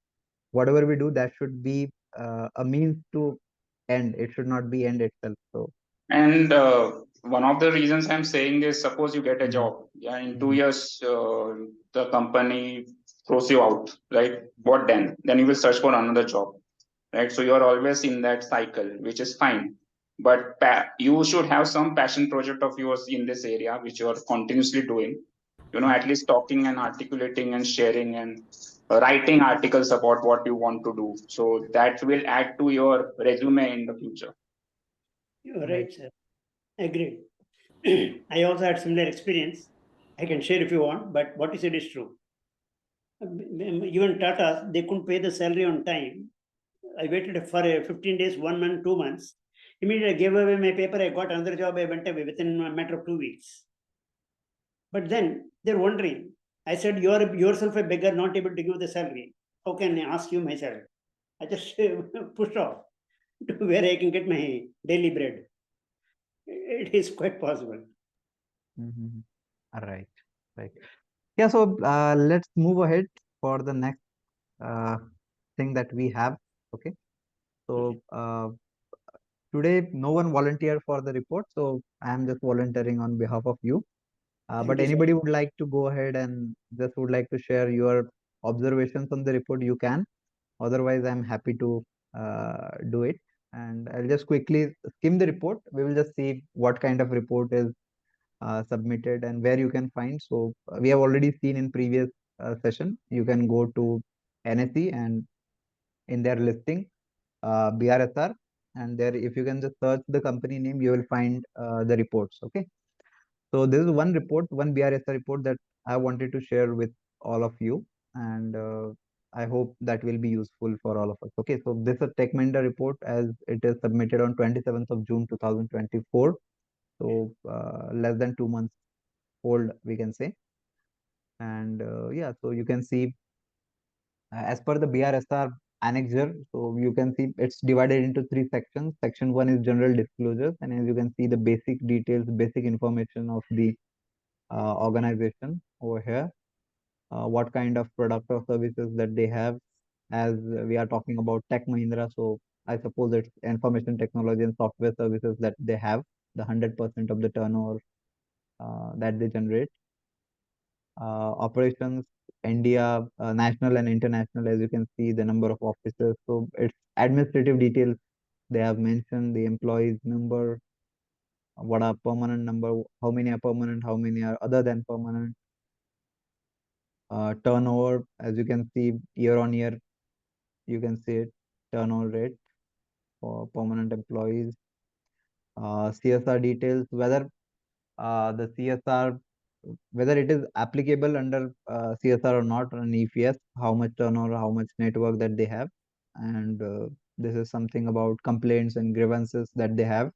whatever we do, that should be a means to end. It should not be end itself. So And one of the reasons I'm saying is, suppose you get a mhm, job, yeah, in 2 years, mhm, the company throws you out, right? What then? Then you will search for another job, right? So you are always in that cycle, which is fine. But you should have some passion project of yours in this area, which you are continuously doing. At least talking and articulating and sharing and writing articles about what you want to do. So that will add to your resume in the future. You're right. right, sir. Agreed. I also had similar experience. I can share if you want, but what you said is true. Even Tata, they couldn't pay the salary on time. I waited for 15 days, 1 month, 2 months. Immediately I gave away my paper. I got another job. I went away within a matter of 2 weeks. But then they're wondering. I said, "You are yourself a beggar, not able to give the salary. How can I ask you my salary?" I just pushed off to where I can get my daily bread. It is quite possible. Mhm. Right. Right. Yeah. So let's move ahead for the next uh, thing that we have. Okay. Okay. So today no one volunteered for the report, so I am just volunteering on behalf of you. Thank But you, sir. anybody would like to go ahead and just would like to share your observations on the report, you can. Otherwise, I'm happy to do it. And I'll just quickly skim the report. We will just see what kind of report is submitted and where you can find. So we have already seen in previous session. You can go to NSE and in their listing BRSR, and there if you can just search the company name, you will find the reports. Okay, so this is one report, one BRSR report that I wanted to share with all of you, and I hope that will be useful for all of us. Okay, so this is a Tech Mahindra report as it is submitted on 27th of June 2024, so less than 2 months old, we can say. And yeah, so you can see as per the BRSR annexure, so you can see it's divided into 3 sections. Section 1 is general disclosures, and as you can see the basic details, basic information of the organization over here, what kind of product or services that they have. As we are talking about Tech Mahindra, so I suppose it's information technology and software services that they have, the 100% of the turnover that they generate. Operations, India, national and international, as you can see, the number of officers. So it's administrative details. They have mentioned the employees number, what are permanent number, how many are permanent, how many are other than permanent. Turnover, as you can see, year on year, you can see it, turnover rate for permanent employees. CSR details, whether the CSR, whether it is applicable under CSR or not, and if yes, how much turnover, how much network that they have. And this is something about complaints and grievances that they have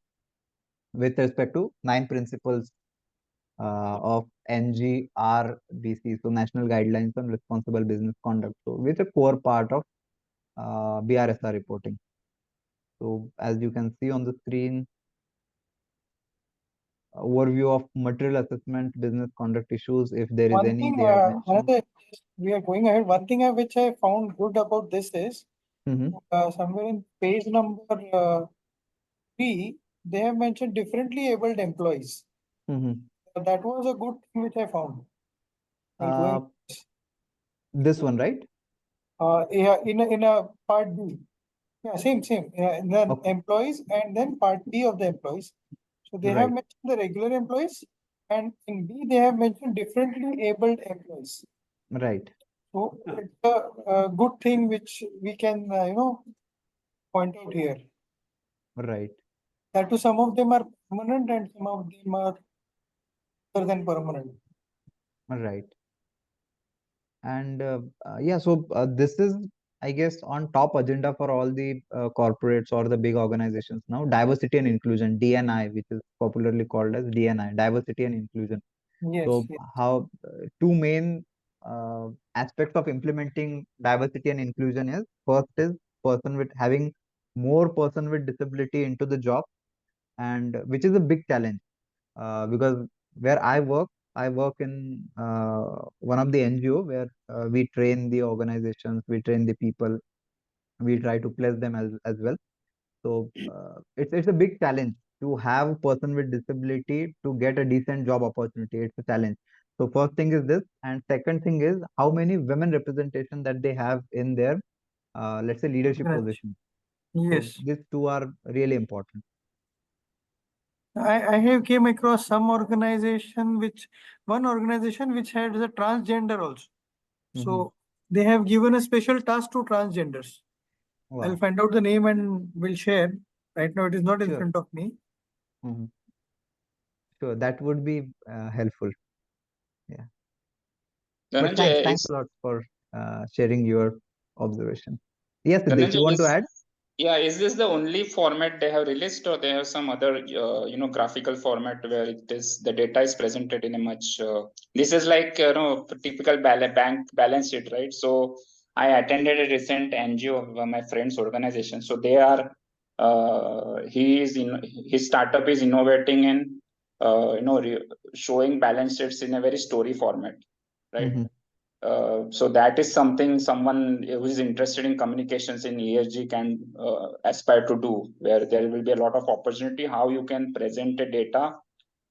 with respect to 9 principles of NGRBC, so National Guidelines on Responsible Business Conduct, so which is a core part of BRSR reporting. So as you can see on the screen, overview of material assessment, business conduct issues, if there is One any, thing, they have mentioned. another, we are going ahead. One thing which I found good about this is somewhere in page number 3, they have mentioned differently abled employees. That was a good thing which I found. This one, right? Yeah, in a part B. Yeah, same. Yeah, and then Okay. employees and then part B of the employees. So they have Right. mentioned the regular employees, and in B they have mentioned differently abled employees. Right. So it's a good thing which we can point out here. Right. That too, some of them are permanent and some of them are other than permanent. Right. And yeah, so this is, I guess, on top agenda for all the corporates or the big organizations now. Diversity and inclusion, DNI, which is popularly called as DNI, diversity and inclusion. Yes. So Yes. how two main aspects of implementing diversity and inclusion is, first is person with having more person with disability into the job, and which is a big challenge because where I work in one of the NGO where we train the organizations, we train the people, we try to place them as well. So it's a big challenge to have a person with disability to get a decent job opportunity. It's a challenge. So first thing is this, and second thing is how many women representation that they have in their let's say leadership Right. position. Yes. So these two are really important. I have came across one organization which has a transgender also. So they have given a special task to transgenders. Wow. I'll find out the name and will share. Right now it is not in Sure. front of me. Sure, that would be helpful. Yeah. But Dhananjay, thanks a lot for sharing your observation. Yes, Siddesh, you Dhananjay, want to add? Yeah, is this the only format they have released, or they have some other, graphical format where it is the data is presented in a much? This is like typical bank balance sheet, right? So I attended a recent NGO of my friend's organization. So they are, his startup is innovating in, showing balance sheets in a very story format, right? So that is something someone who is interested in communications in ESG can aspire to do, where there will be a lot of opportunity how you can present the data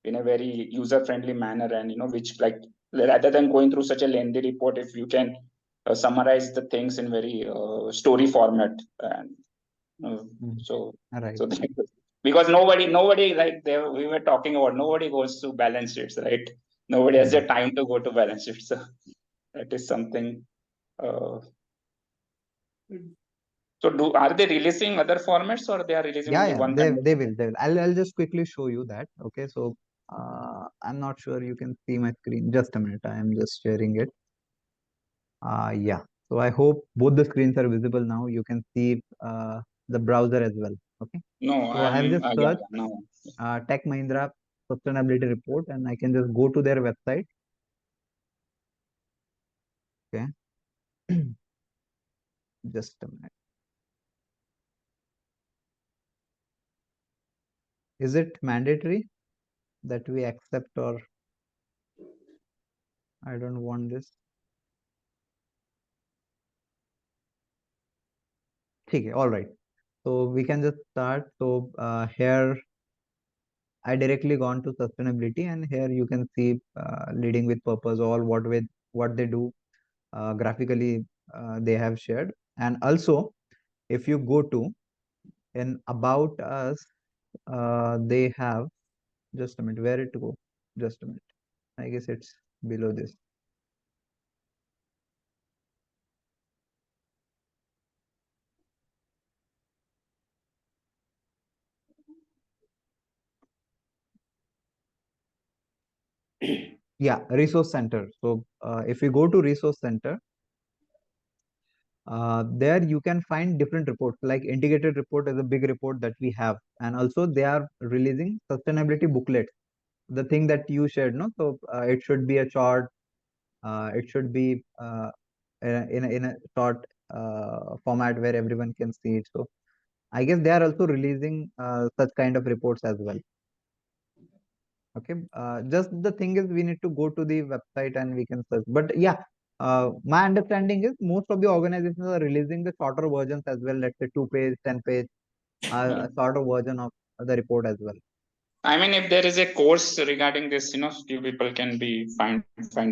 in a very user-friendly manner, and which, like, rather than going through such a lengthy report, if you can summarize the things in very story format, and so Right. so because nobody like we were talking about, nobody goes to balance sheets, right? Nobody has the time to go to balance sheets. So that is something. So are they releasing other formats, or they are releasing only one kind of? They will. I'll just quickly show you that. Okay, so I'm not sure you can see my screen. Just a minute, I am just sharing it. Yeah. So I hope both the screens are visible now. You can see the browser as well. Okay. No, So I have just yeah, searched no. Tech Mahindra sustainability report, and I can just go to their website. Okay. Just a minute. Is it mandatory that we accept, or I don't want this? Okay, all right. So we can just start. So here I directly gone to sustainability, and here you can see leading with purpose, all what they do graphically they have shared. And also if you go to in about us, they have, just a minute, where it go, just a minute, I guess it's below this. Yeah, resource center. So if you go to resource center, there you can find different reports, like integrated report is a big report that we have, and also they are releasing sustainability booklets, the thing that you shared, no? So it should be a chart, it should be in a short format where everyone can see it. So I guess they are also releasing such kind of reports as well. Okay, just the thing is we need to go to the website and we can search. But yeah, my understanding is most of the organizations are releasing the shorter versions as well. Let's say 2 page, 10 page, a shorter version of the report as well. I mean, if there is a course regarding this, few people can be find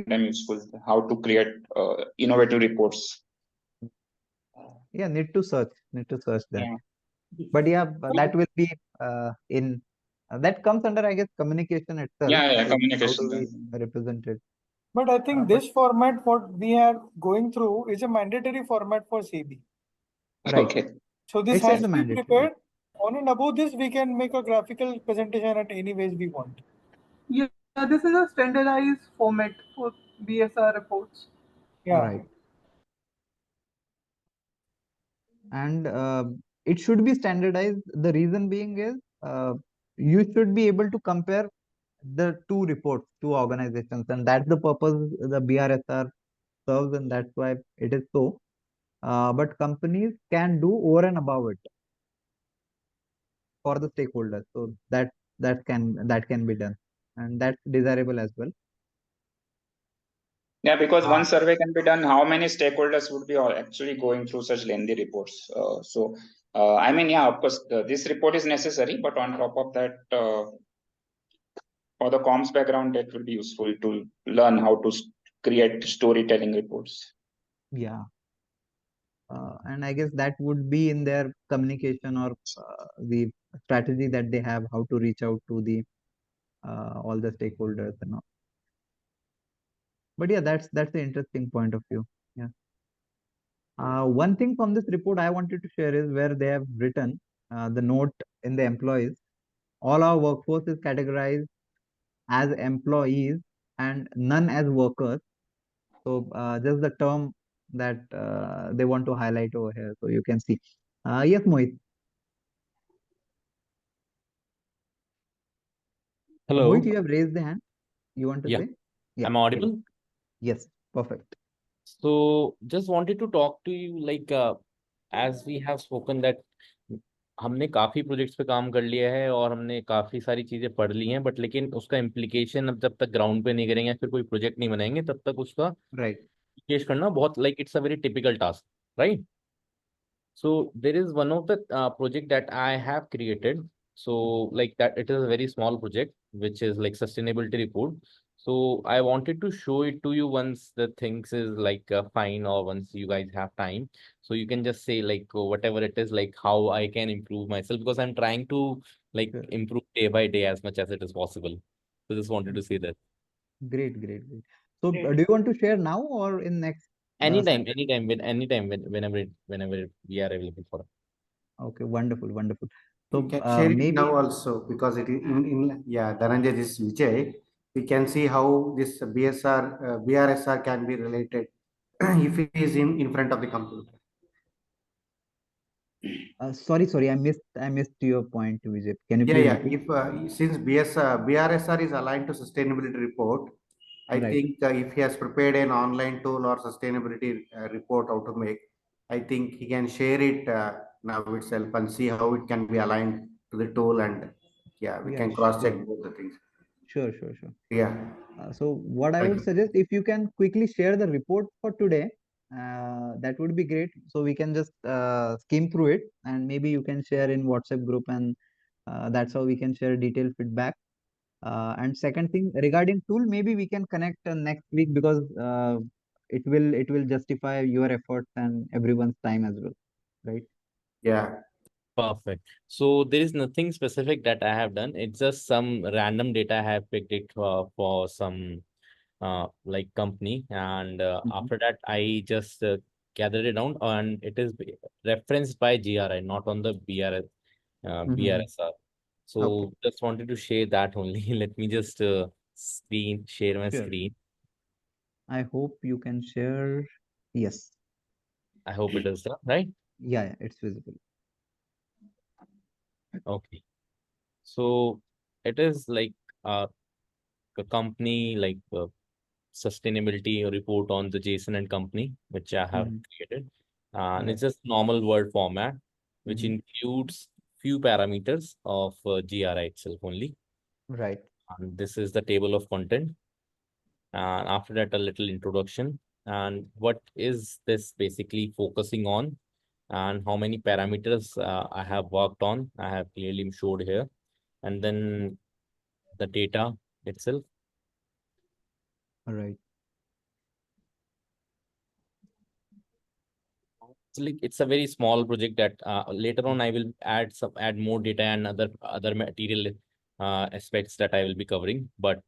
them useful. How to create innovative reports. Yeah, need to search that. Yeah. But yeah, that will be in that comes under, I guess, communication itself. Yeah, How communication. do we represent it? But I think this format, what we are going through, is a mandatory format for SEBI. Right. Okay. So this It has is to a be mandatory. prepared. On and above this, we can make a graphical presentation at any ways we want. Yeah, this is a standardized format for BSR reports. Yeah. Right. And it should be standardized. The reason being is you should be able to compare the two reports, two organizations, and that's the purpose the BRSR serves, and that's why it is so. But companies can do over and above it for the stakeholders, so that can be done, and that's desirable as well. Yeah, because one survey can be done. How many stakeholders would be actually going through such lengthy reports? I mean, yeah, of course, this report is necessary, but on top of that, for the comms background, that will be useful to learn how to create storytelling reports. Yeah. And I guess that would be in their communication or the strategy that they have, how to reach out to the all the stakeholders and all. But yeah, that's the interesting point of view. Yeah. One thing from this report I wanted to share is where they have written the note in the employees. All our workforce is categorized as employees and none as workers. So just the term that they want to highlight over here. So you can see. Yes, Mohit. Hello. Mohit, you have raised the hand. You want to Yeah. say? Yeah. Am I audible? Yes. Perfect. So just wanted to talk to you like as we have spoken that हमने काफी projects पे काम कर लिया है और हमने काफी सारी चीजें पढ़ ली हैं, बट लेकिन उसका इम्प्लीकेशन अब जब तक ग्राउंड पे नहीं करेंगे फिर कोई प्रोजेक्ट नहीं बनाएंगे तब तक उसका इम्प्लीकेशन करना बहुत like it's a very typical task, right? So there is one of the project that I have created. So like that, it is a very small project, which is like sustainability report. So I wanted to show it to you once the things is like fine, or once you guys have time. So you can just say like whatever it is, like how I can improve myself, because I'm trying to like improve day by day as much as it is possible. So just wanted to say that. Great. So do you want to share now or in next? Anytime, whenever we are available for it. Okay, wonderful. So we can share it maybe now also, because it is in yeah, Dhananjay, this is Vijay. We can see how this BRSR can be related if it is in front of the computer. sorry, I missed your point, Vijay. Can you Yeah, please yeah. repeat? If since BRSR is aligned to sustainability report, I Right. think if he has prepared an online tool or sustainability report how to make, I think he can share it now itself and see how it can be aligned to the tool, and yeah, we can cross check both the things. Sure. Yeah. So what I would suggest, if you can quickly share the report for today, that would be great. So we can just skim through it, and maybe you can share in WhatsApp group, and that's how we can share detailed feedback. And second thing regarding tool, maybe we can connect next week, because it will justify your efforts and everyone's time as well, right? Yeah. Perfect. So there is nothing specific that I have done. It's just some random data I have picked it for some like company, and after that I just gathered it down, and it is referenced by GRI, not on the BRSR. So Okay, just wanted to share that only. Let me just share my sure. screen. I hope you can share. Yes. I hope it is right. Yeah, it's visible. Okay. So it is like a company like sustainability report on the Jason and company, which I have created. And Right. it's just normal word format, which Mhm. includes few parameters of GRI itself only. Right. And this is the table of content. And after that, a little introduction. And what is this basically focusing on? And how many parameters I have worked on, I have clearly showed here. And then the data itself. Right. It's a very small project that later on I will add more data and other material aspects that I will be covering. But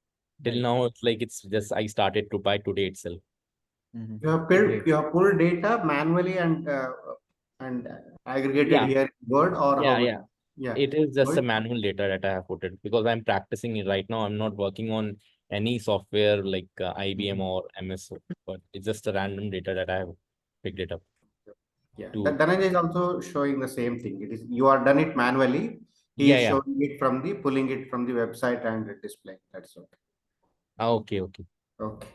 till Right. now, it's like it's just I started to by today itself. You have built, Great. you have pulled data manually and aggregated Yeah, here in Word, or how yeah, it? yeah. Yeah. It is just a Good. manual data that I have put it because I'm practicing it right now. I'm not working on any software like IBM or MS, but it's just a random data that I have picked it up Yeah. to. That Dhananjay is also showing the same thing. It is you are done it manually. He Yeah, is yeah. showing it from the pulling it from the website and displaying. That's okay. Okay, okay. Okay.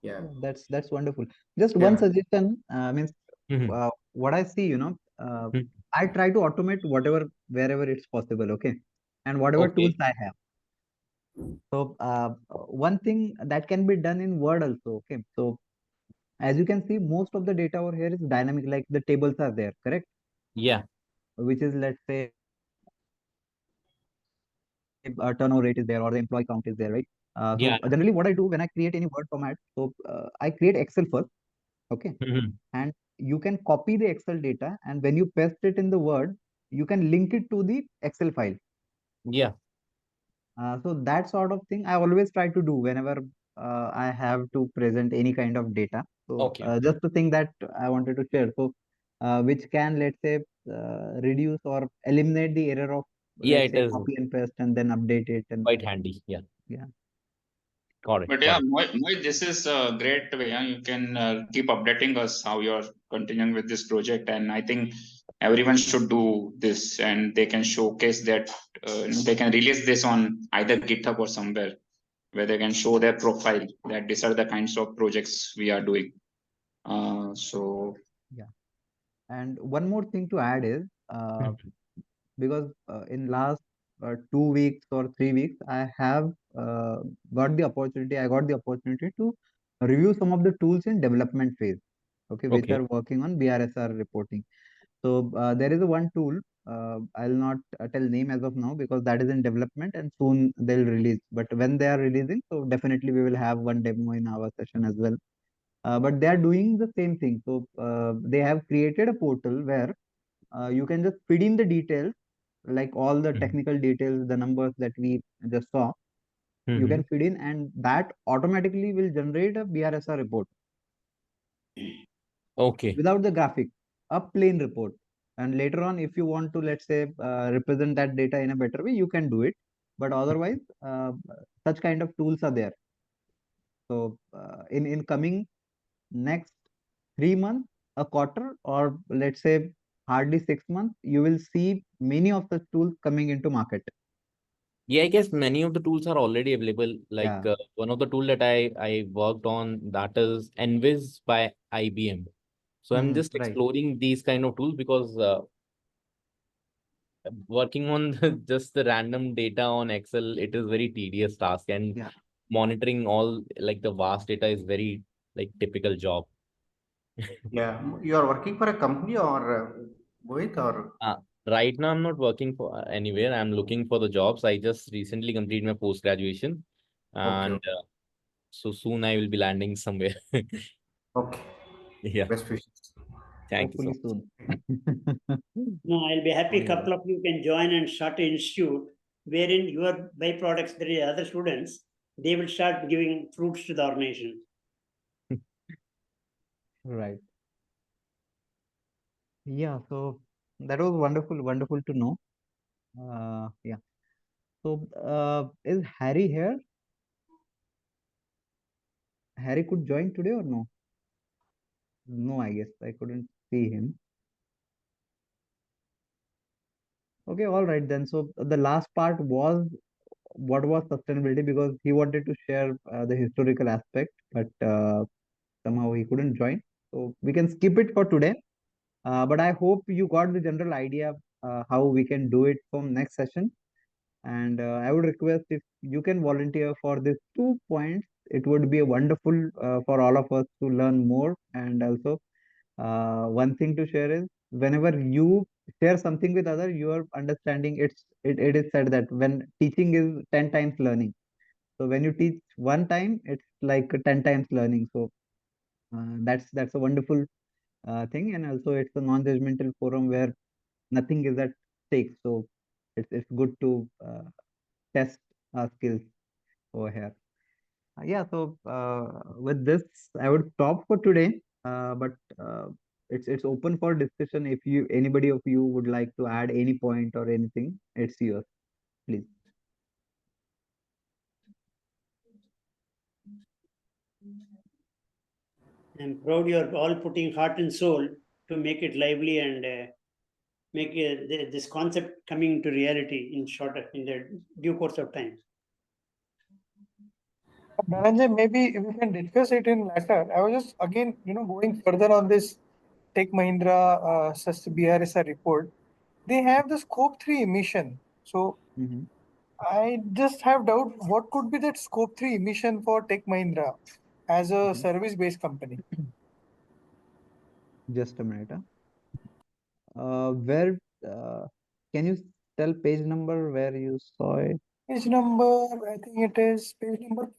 Yeah. Yeah, that's wonderful. Just one Yeah. suggestion, means Mhm. what I see, I try to automate whatever wherever it's possible, okay, and whatever tools Okay. I have. So one thing that can be done in Word also, okay. So as you can see, most of the data over here is dynamic, like the tables are there, correct? Yeah. Which is, let's say, turnover rate is there or the employee count is there, right? So Yeah. generally, what I do when I create any Word format, so I create Excel first, okay, Mhm. and you can copy the Excel data, and when you paste it in the Word, you can link it to the Excel file. Yeah. So that sort of thing I always try to do whenever I have to present any kind of data. So Okay. just the thing that I wanted to share. So which can, let's say, reduce or eliminate the error of, Yeah, let's it say, is copy and paste and then update it, and quite handy. Yeah. yeah. Got it. But Got yeah, it. Mohit, this is a great way. You can keep updating us how you're continuing with this project, and I think everyone should do this, and they can showcase that. They can release this on either GitHub or somewhere where they can show their profile that these are the kinds of projects we are doing. So Yeah. And one more thing to add is, because in last 2 weeks or 3 weeks, uh, I got the opportunity to review some of the tools in development phase, okay, which Okay. are working on BRSR reporting. So there is a one tool. I'll not tell name as of now, because that is in development and soon they'll release. But when they are releasing, so definitely we will have one demo in our session as well. But they are doing the same thing. So they have created a portal where you can just feed in the details, like all the Mhm. technical details, the numbers that we just saw. You can Mhm. feed in, and that automatically will generate a BRSR report Okay. without the graphic, a plain report. And later on, if you want to, let's say, represent that data in a better way, you can do it. But otherwise, such kind of tools are there. So in coming next 3 months, a quarter, or let's say hardly 6 months, you will see many of the tools coming into market. Yeah, I guess many of the tools are already available. Like Yeah. one of the tool that I worked on, that is Envis by IBM. So I'm just Right. exploring these kind of tools because working on just the random data on Excel, it is very tedious task, and Yeah. monitoring all like the vast data is very like typical job. Yeah, you are working for a company or Mohit or Right now, I'm not working for anywhere. I'm looking for the jobs. I just recently completed my post graduation, okay, and so soon I will be landing somewhere. okay. Yeah, Best wishes. thank you so Hopefully much. soon. No, I'll be happy. All right. Couple of you can join and start an institute wherein your byproducts, there are other students, they will start giving fruits to the organization. Right. Yeah, so that was wonderful, wonderful to know. Yeah. So, is Harry here? Harry could join today or no? No, I guess I couldn't see him. Okay, all right then. So the last part was what was sustainability, because he wanted to share the historical aspect, but somehow he couldn't join. So we can skip it for today. But I hope you got the general idea how we can do it from next session. And I would request if you can volunteer for these 2 points, it would be wonderful for all of us to learn more. And also, one thing to share is whenever you share something with other, you are understanding it is said that when teaching is 10 times learning. So when you teach one time, it's like 10 times learning. So that's a wonderful thing, and also it's a non-judgmental forum where nothing is at stake. So it's good to test our skills over here. Yeah, so with this, I would stop for today. But it's open for discussion. If you anybody of you would like to add any point or anything, it's yours, please. I'm proud you're all putting heart and soul to make it lively and make this concept coming into reality in the due course of time. Dhananjay, maybe we can discuss it in later. I was just again, going further on this Tech Mahindra BRSR report. They have the scope 3 emission. So I just have doubt what could be that scope 3 emission for Tech Mahindra as a service-based company. Just a minute. Where can you tell page number where you saw it? Page number, I think it is page number.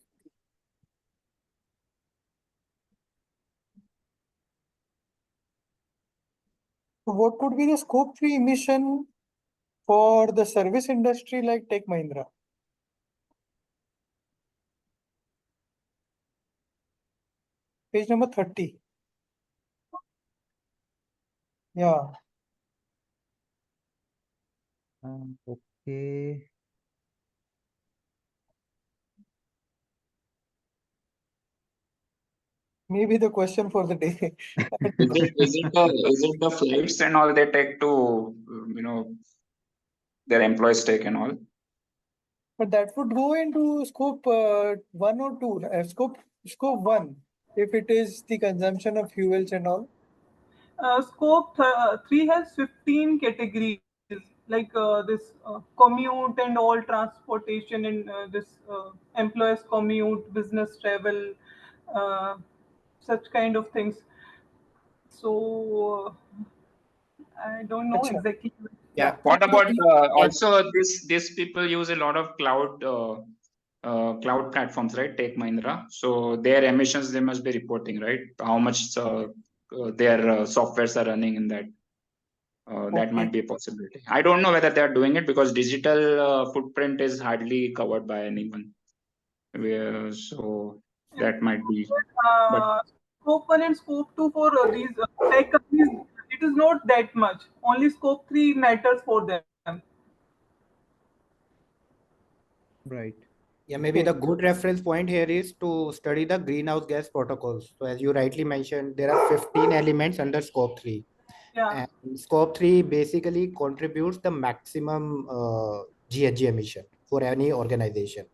So what could be the scope 3 emission for the service industry like Tech Mahindra? Page number 30. Yeah. Okay. Maybe the question for the day. Is it the flights and all they take to their employees take and all? But that would go into scope 1 or 2, scope 1, if it is the consumption of fuels and all. Scope 3 has 15 categories, like this commute and all transportation, and this employees commute, business travel, uh, such kind of things. So I don't know Achha. exactly. Yeah. What about Yeah. also these people use a lot of cloud platforms, right? Take Mahindra. So their emissions they must be reporting, right? How much their softwares are running in that. That might be a possibility. I don't know whether they are doing it because digital footprint is hardly covered by anyone. So that might be. But Scope 1 and scope 2 for these tech companies, it is not that much. Only scope 3 matters for them. Right. Yeah, maybe the good reference point here is to study the greenhouse gas protocols. So as you rightly mentioned, there are 15 elements under scope 3. Yeah. And scope 3 basically contributes the maximum GHG emission for any organization.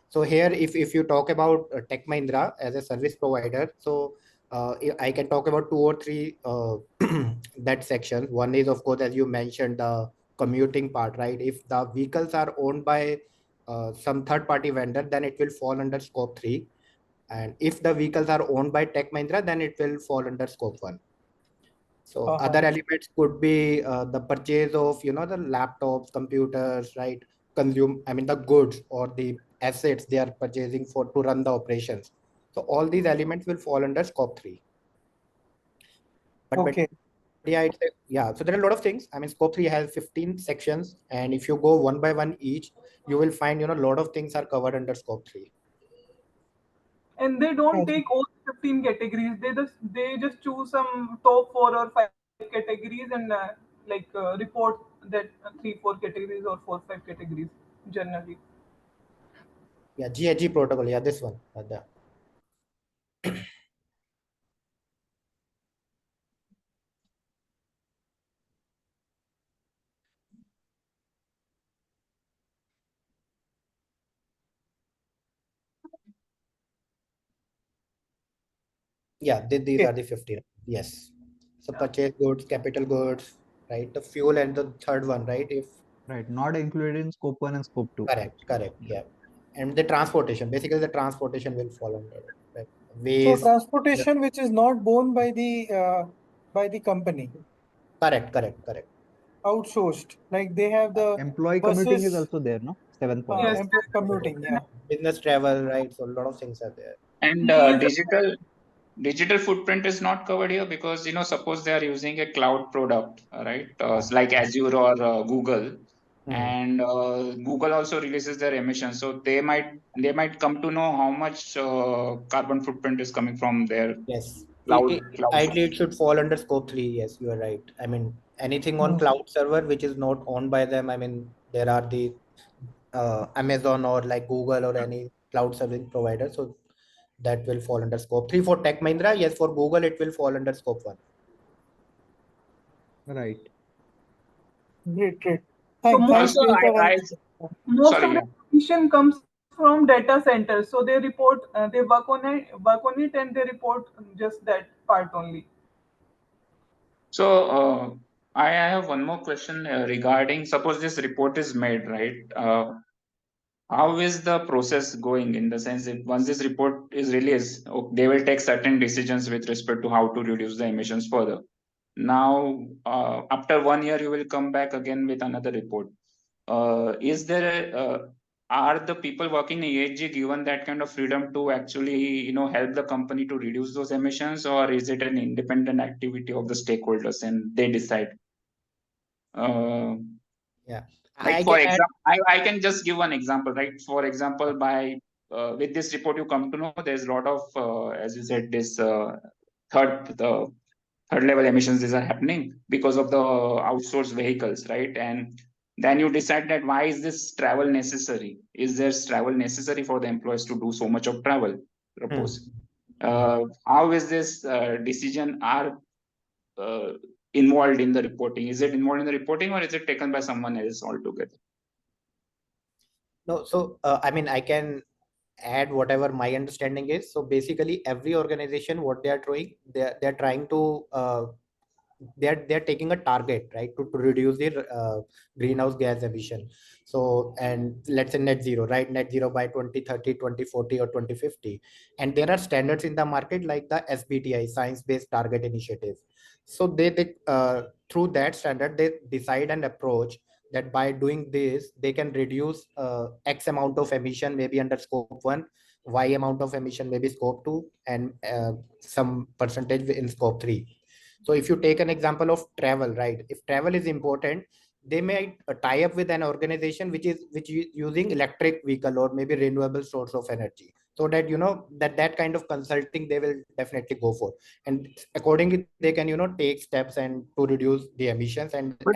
So here, if you talk about Tech Mahindra as a service provider, so I can talk about 2 or 3 that section. One is, of course, as you mentioned, the commuting part, right? If the vehicles are owned by some third party vendor, then it will fall under scope 3. And if the vehicles are owned by Tech Mahindra, then it will fall under scope 1. So other elements could be the purchase of, the laptops, computers, right? The goods or the assets they are purchasing to run the operations. So all these elements will fall under scope 3. Okay. Yeah, so there are a lot of things. Scope 3 has 15 sections, and if you go one by one each, you will find, a lot of things are covered under scope 3. And they don't take all 15 categories. They just choose some top 4 or 5 categories and report that 3-4 categories or 4-5 categories generally. Yeah, GHG protocol. Yeah, this one. Yeah, these are the 15. Yes. So purchase goods, capital goods, right? The fuel and the third one, right? Right, not included in scope 1 and scope 2. Correct. Yeah. And the transportation, basically the transportation will fall under it. Right? So Waste. transportation which is not borne by the company. Correct. Outsourced. Like they have the Employee commuting is buses. also there, no? 7 point. Yes. Employee commuting, yeah. Business travel, right? So a lot of things are there. And digital footprint is not covered here because, suppose they are using a cloud product, right? Like Azure or Google, and Google also releases their emissions. So they might come to know how much carbon footprint is coming from their Yes. cloud. Ideally, it should fall under scope 3. Yes, you are right. Anything on cloud server which is not owned by them. There are the Amazon or like Google or any cloud service provider. So that will fall under scope 3 for Tech Mahindra. Yes, for Google, it will fall under scope 1. Right. Great. So Thanks. most of the emission comes from data centers. So they report, they work on it, and they report just that part only. So I have one more question regarding, suppose this report is made, right? How is the process going, in the sense that once this report is released, they will take certain decisions with respect to how to reduce the emissions further. Now, after 1 year, you will come back again with another report. Are the people working in ESG given that kind of freedom to actually, help the company to reduce those emissions, or is it an independent activity of the stakeholders and they decide? Yeah. Like, for example, I can just give one example, right? For example, with this report, you come to know there's a lot of, as you said, this third level emissions these are happening because of the outsourced vehicles, right? And then you decide that why is this travel necessary? Is there travel necessary for the employees to do so much of travel? Propose. How is this decision are involved in the reporting? Is it involved in the reporting, or is it taken by someone else altogether? No, so I can add whatever my understanding is. So basically, every organization, what they are doing, they're trying to they're taking a target, right, to reduce their greenhouse gas emission. So, and let's say net zero, right? Net zero by 2030, 2040, or 2050. And there are standards in the market like the SBTI, Science Based Target Initiative. So they through that standard, they decide an approach that by doing this, they can reduce X amount of emission, maybe under scope 1, Y amount of emission, maybe scope 2, and some percentage in scope 3. So if you take an example of travel, right? If travel is important, they may tie up with an organization which is using electric vehicle or maybe renewable source of energy, so that that kind of consulting they will definitely go for, and accordingly they can take steps and to reduce the emissions But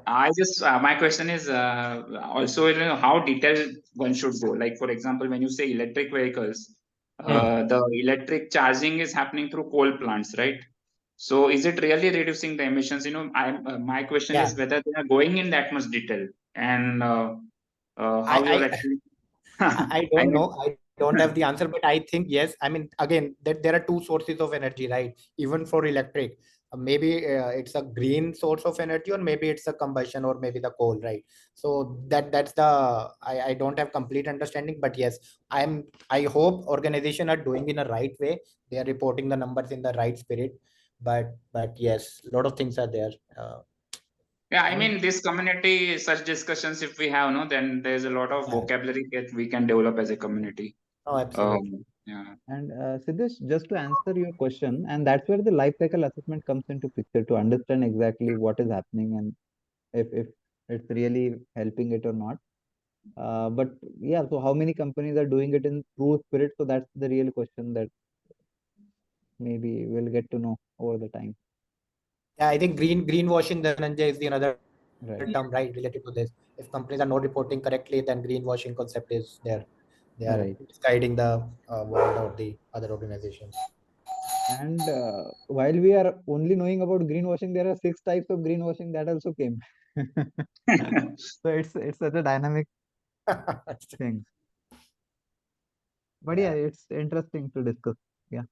I just my question is also, how detailed one should go. Like, for example, when you say electric vehicles, the electric charging is happening through coal plants, right? So is it really reducing the emissions? My question is whether they are going in that much detail, and how you're actually. I don't know. don't have the answer, but I think yes. I mean, again, that there are two sources of energy, right? Even for electric, maybe it's a green source of energy, or maybe it's a combustion, or maybe the coal, right? So that's the I don't have complete understanding, but yes, I hope organization are doing in a right way. They are reporting the numbers in the right spirit, but yes, a lot of things are there. Yeah, I mean, this community, such discussions, if we have, no, then there's a lot of Yeah. vocabulary that we can develop as a community. Oh, absolutely. Yeah. And Siddesh, just to answer your question, and that's where the life cycle assessment comes into picture to understand exactly what is happening and if it's really helping it or not. But yeah, so how many companies are doing it in true spirit? So that's the real question that maybe we'll get to know over the time. Yeah, I think greenwashing, Dhananjay, is the another Right. term, right, related to this. If companies are not reporting correctly, then greenwashing concept is there. They are Right. misguiding the world or the other organizations. And while we are only knowing about greenwashing, there are 6 types of greenwashing that also came. So it's such a dynamic thing. But yeah, it's interesting to discuss. Yeah.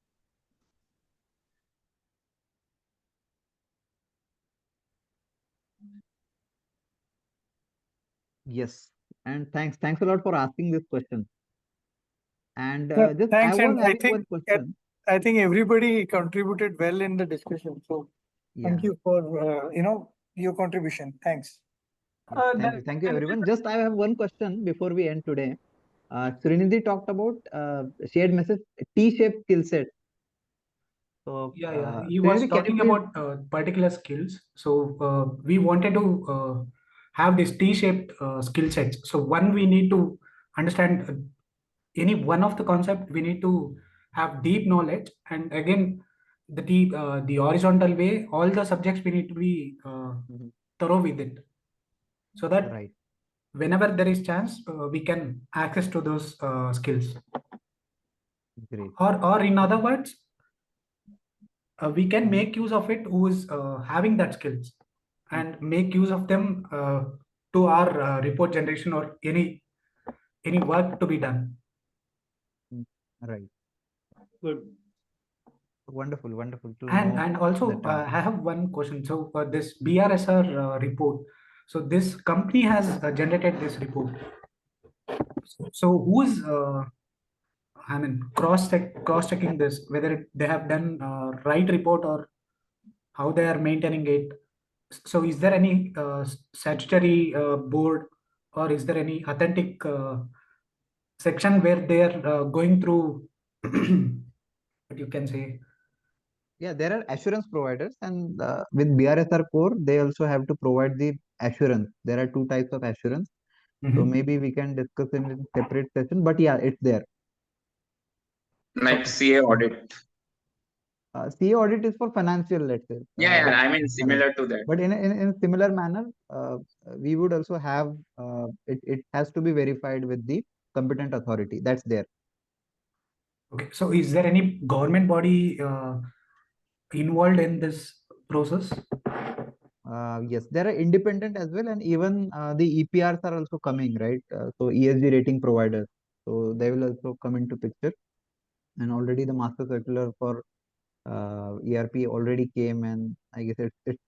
Yes. And thanks a lot for asking this question. And Yeah, just I thanks, was and having one question. I think everybody contributed well in the discussion. So thank Yeah. you for your contribution. Thanks. Yes, thank you everyone. Just I have one question before we end today. Srinidhi talked about shared message T-shaped skill set. So Yeah. He was Srinidhi, can you talking please? about particular skills. So we wanted to have this T-shaped skill sets. So one, we need to understand any one of the concept. We need to have deep knowledge, and again, the horizontal way. All the subjects we need to be thorough with it, so that Right. whenever there is chance, we can access to those skills. Great. Or in other words, we can make use of it who is having that skills, and make use of them to our report generation or any work to be done. Right. Good. Wonderful to And know and also the term. I have one question. So this BRSR report, so this company has generated this report. So who is I mean cross checking this, whether they have done right report or how they are maintaining it. So is there any statutory board, or is there any authentic section where they are going through what you can say? Yeah, there are assurance providers, and with BRSR core, they also have to provide the assurance. There are 2 types of assurance. So maybe we can discuss in separate session. But yeah, it's there. Like CA audit. CA audit is for financial, let's say. Yeah, I mean Right. similar to that. But in a similar manner, we would also have it has to be verified with the competent authority. That's there. Okay, so is there any government body involved in this process? Yes, there are independent as well, and even the EPRs are also coming, right? So ESG rating providers, so they will also come into picture. And already the master circular for ERP already came, and I guess it's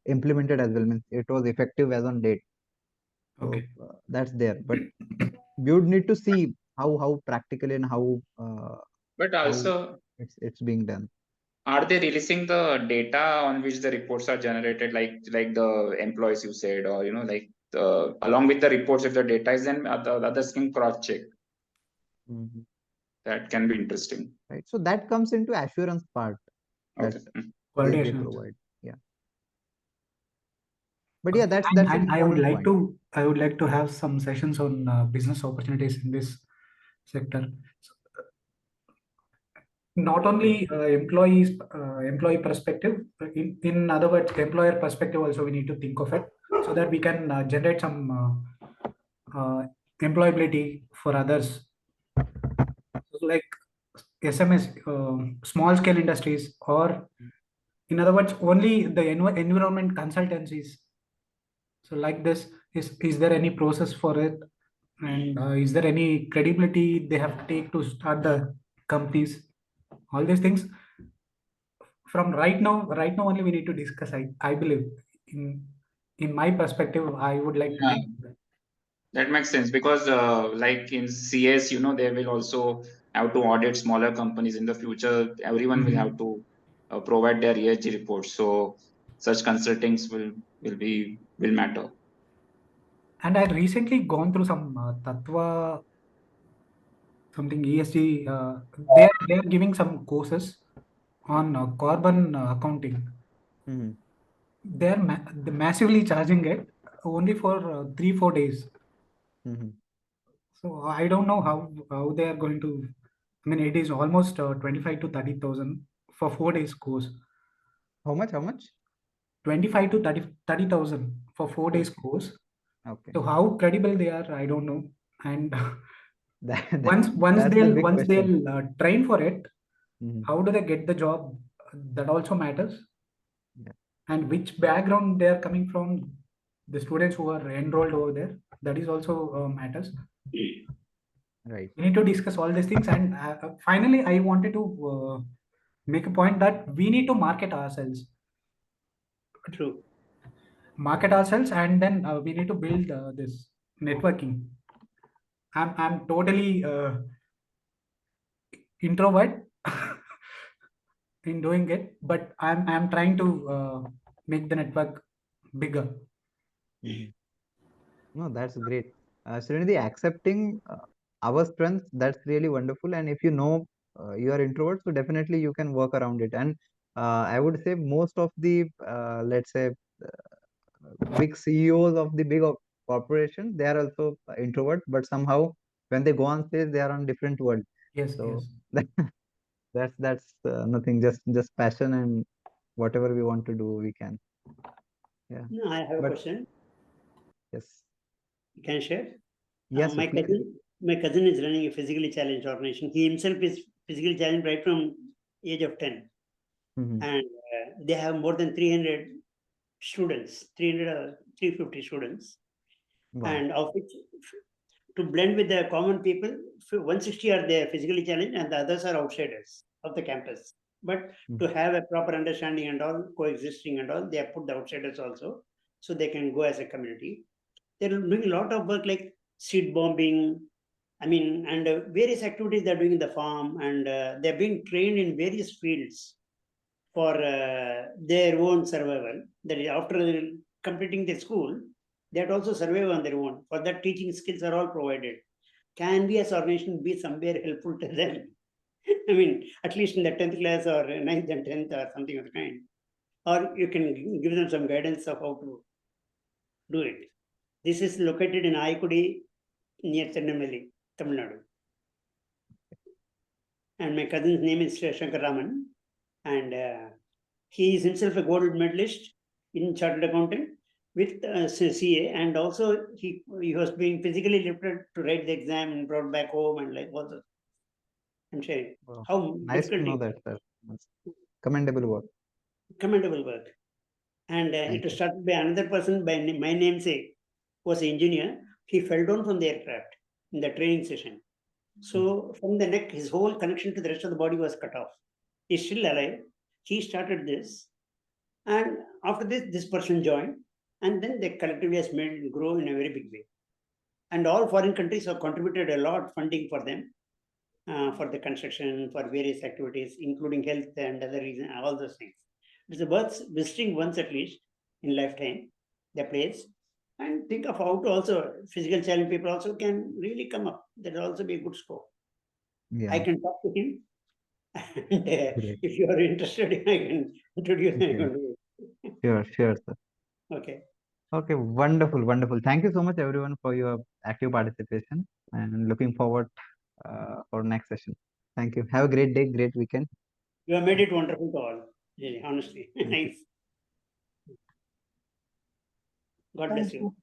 implemented as well. Means it was effective as on date. So Okay. that's there, but we would need to see how practically and But how also, it's being done. are they releasing the data on which the reports are generated, like the employees you said, or like along with the reports, if the data is then others can cross check. That can be interesting. Right. So that comes into assurance part that Quality they assurance. provide. Yeah. But yeah, that's an And I important point. I would like to have some sessions on business opportunities in this sector. So, not only employee perspective, in other words, employer perspective also we need to think of it, so that we can generate some employability for others. So like SMS, small scale industries, or in other words, only the environment consultancies. So like this, is there any process for it? And is there any credibility they have to take to start the companies? All these things from right now only we need to discuss. I believe in my perspective, I would like to take that. That makes sense because, like in CS, they will also have to audit smaller companies in the future. Everyone will have to provide their ESG reports. So such consultings will matter. And I recently gone through some Tatva something ESG. They are giving some courses on carbon accounting. They're massively charging it only for 3-4 days. So I don't know how they are going to. I mean, it is almost 25 to 30,000 for 4 days course. How much? 25 to 30,000 for 4 days course. Okay. So how credible they are, I don't know. And That's once the big question. they'll train for it, how do they get the job? That also matters. Yeah. And which background they are coming from, the students who are enrolled over there, that is also matters. Right. We need to discuss all these things. And finally, I wanted to make a point that we need to market ourselves. True. Market ourselves, and then we need to build this networking. I'm totally introvert in doing it, but I'm trying to make the network bigger. No, that's great. Srinidhi, accepting our strengths, that's really wonderful. And if you know you are introvert, so definitely you can work around it. And I would say most of the, let's say, big CEOs of the big corporations, they are also introvert, but somehow when they go on stage, they are on different world. Yes, So yes. that's nothing, just passion, and whatever we want to do, we can. Yeah. No, I have a But question. yes. You can share. Yes, My cousin is running a physically challenged organization. He himself is physically challenged right from age of 10. And they have more than 300 students, 300 or 350 students. Wow. And of which, to blend with the common people, 160 are there physically challenged and the others are outsiders of the campus. But to have a proper understanding and all, coexisting and all, they have put the outsiders also, so they can go as a community. They're doing a lot of work like seed bombing, and various activities they're doing in the farm, and they're being trained in various fields for their own survival. That is, after completing the school, they have to also survive on their own. For that, teaching skills are all provided. Can we as organization be somewhere helpful to them? At least in the 10th class or 9th and 10th or something of the kind. Or you can give them some guidance of how to do it. This is located in Aikudi near Chennai, Tamil Nadu. And my cousin's name is Shankar Raman. And he is himself a gold medalist in chartered accountant with CA. And also he was being physically lifted to write the exam and brought back home and like all the. I'm sharing. Wow. How Nice to know that, sir. Commendable work. Commendable work. And it was started by another person by my namesake, was an engineer. He fell down from the aircraft in the training session. So from the neck, his whole connection to the rest of the body was cut off. He's still alive. He started this. And after this person joined. And then the collectively has made it grow in a very big way. And all foreign countries have contributed a lot funding for them, for the construction, for various activities, including health and other reasons, all those things. It's worth visiting once at least in lifetime, the place, and think of how to also physical challenge people also can really come up. That will also be a good scope. Yeah. I can talk to him. And if you are interested, I can introduce him. Sure, sir. Okay. Okay, wonderful. Thank you so much, everyone, for your active participation, and looking forward for next session. Thank you. Have a great day, great weekend. You have made it wonderful to all, really, honestly. Nice. God bless you.